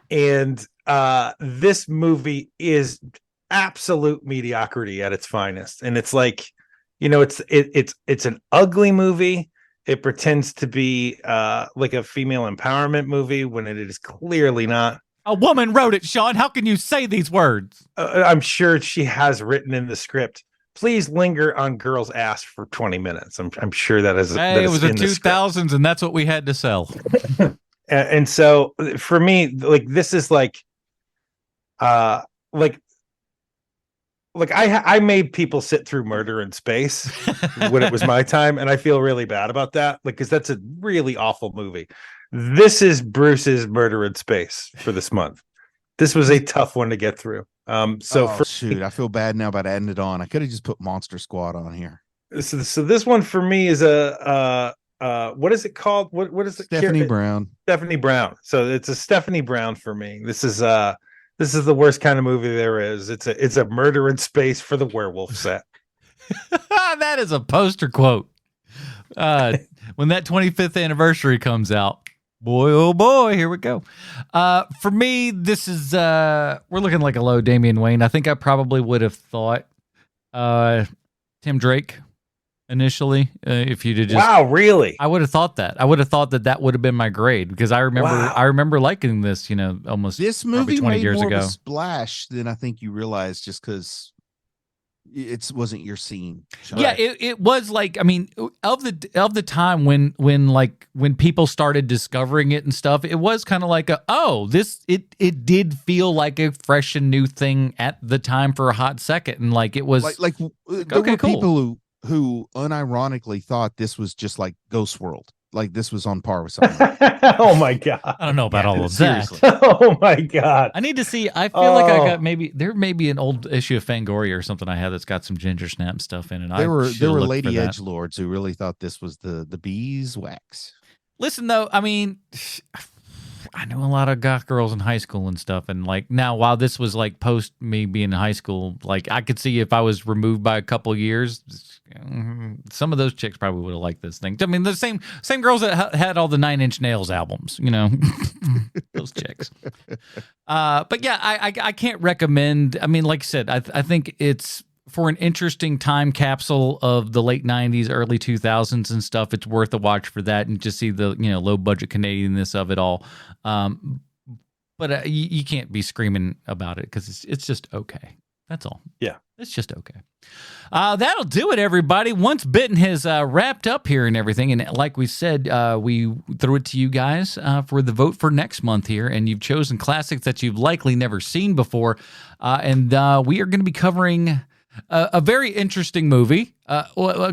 And this movie is absolute mediocrity at its finest. And it's like, it's an ugly movie. It pretends to be like a female empowerment movie when it is clearly not.
A woman wrote it, Sean. How can you say these words?
I'm sure she has written in the script, please linger on girl's ass for 20 minutes. I'm sure that is.
Hey, it was the 2000s, and that's what we had to sell.
And so for me, like this is like I made people sit through Murder in Space when it was my time, and I feel really bad about that, like because that's a really awful movie. This is Bruce's Murder in Space for this month. This was a tough one to get through. I feel bad now about adding it on. I could have just put Monster Squad on here. So this one for me is a what is it called? What is it?
Stephanie Brown.
Stephanie Brown. So it's a Stephanie Brown for me. This is the worst kind of movie there is. It's a Murder in Space for the werewolf set.
That is a poster quote. When that 25th anniversary comes out, boy, oh boy, here we go. For me, this is we're looking like a low Damian Wayne. I think I probably would have thought Tim Drake initially, if you did just.
Wow, really?
I would have thought that. I would have thought that would have been my grade because I remember liking this, almost
this movie
20
made
years
more
ago.
of a splash than I think you realize just because it wasn't your scene. Sean.
Yeah, it was like, I mean, of the time when people started discovering it and stuff, it was kind of like it did feel like a fresh and new thing at the time for a hot second, and like it was
there were people who unironically thought this was just like Ghost World, like this was on par with something.
Oh my god!
I don't know about all of
seriously.
that.
Oh my god!
I need to see. I feel like I got there may be an old issue of Fangoria or something I had that's got some Ginger Snap stuff in it.
There were lady edgelords who really thought this was the beeswax.
Listen though, I mean, I knew a lot of goth girls in high school and stuff, and like now, while this was like post me being in high school, like I could see if I was removed by a couple years, some of those chicks probably would have liked this thing. I mean, the same girls that had all the 9 Inch Nails albums, those chicks. But yeah, I can't recommend. I mean, like I said, I think it's for an interesting time capsule of the late 90s, early 2000s and stuff. It's worth a watch for that and just see the low budget Canadianness of it all. But you can't be screaming about it because it's just okay. That's all.
Yeah.
It's just okay. That'll do it, everybody. Once Bitten has wrapped up here and everything. And like we said, we threw it to you guys for the vote for next month here. And you've chosen classics that you've likely never seen before. And we are going to be covering a very interesting movie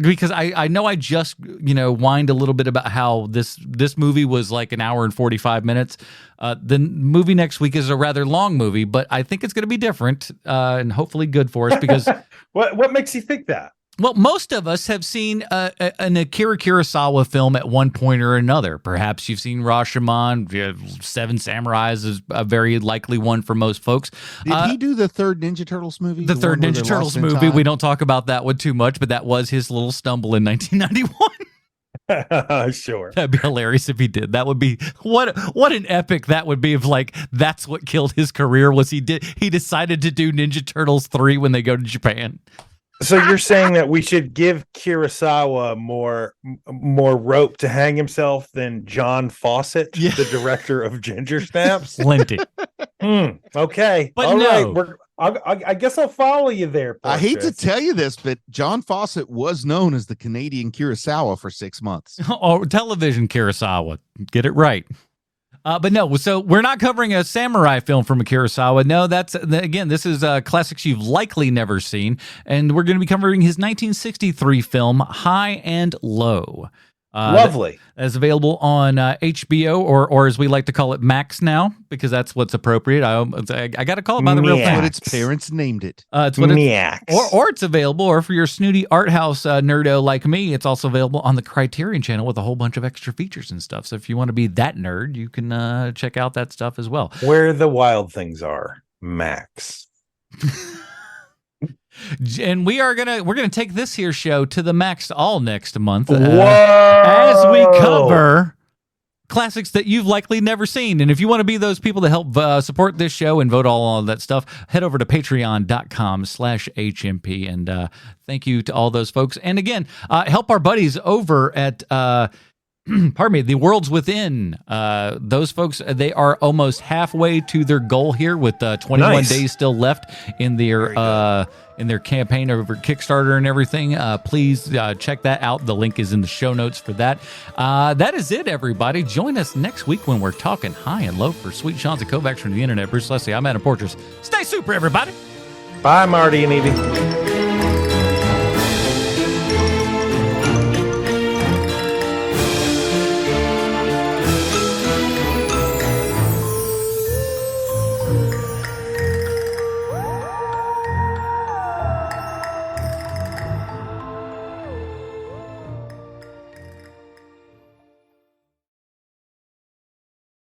because I know I just whined a little bit about how this movie was like an hour and 45 minutes. The movie next week is a rather long movie, but I think it's going to be different and hopefully good for us because
what makes you think that?
Well, most of us have seen an Akira Kurosawa film at one point or another. Perhaps you've seen Rashomon. Seven Samurais is a very likely one for most folks.
Did he do the third Ninja Turtles movie?
The third Ninja Turtles movie. We don't talk about that one too much, but that was his little stumble in 1991.
Sure.
That'd be hilarious if he did. That would be what an epic that would be. If like that's what killed his career was he decided to do Ninja Turtles 3 when they go to Japan.
So you're saying that we should give Kurosawa more rope to hang himself than John Fawcett, the director of Ginger Snaps?
Plenty.
Okay.
But
all
no.
right. I guess I'll follow you there.
I hate to
Portia.
tell you this, but John Fawcett was known as the Canadian Kurosawa for 6 months.
Or television Kurosawa. Get it right. But no, so we're not covering a samurai film from a Kurosawa. No, this is classics you've likely never seen. And we're going to be covering his 1963 film, High and Low.
Lovely.
That's available on HBO, or as we like to call it, Max now, because that's what's appropriate. I got to call it by the real
Max.
thing.
What its parents named it.
It's what
Max.
or it's available, or for your snooty art house nerdo like me, it's also available on the Criterion channel with a whole bunch of extra features and stuff. So if you want to be that nerd, you can check out that stuff as well.
Where the wild things are, Max.
And we're gonna take this here show to the max all next month
Whoa!
as we cover classics that you've likely never seen. And if you want to be those people that help support this show and vote all that stuff, head over to patreon.com/HMP. And thank you to all those folks. And again, help our buddies over at pardon me, The Worlds Within. Those folks, they are almost halfway to their goal here with 21 days still left in their campaign over Kickstarter and everything. Please check that out. The link is in the show notes for that. That is it, everybody. Join us next week when we're talking high and low. For Sweet Sean's and Kovacs from the internet, Bruce Leslie, I'm Adam Portress. Stay super, everybody.
Bye, Marty and Edie.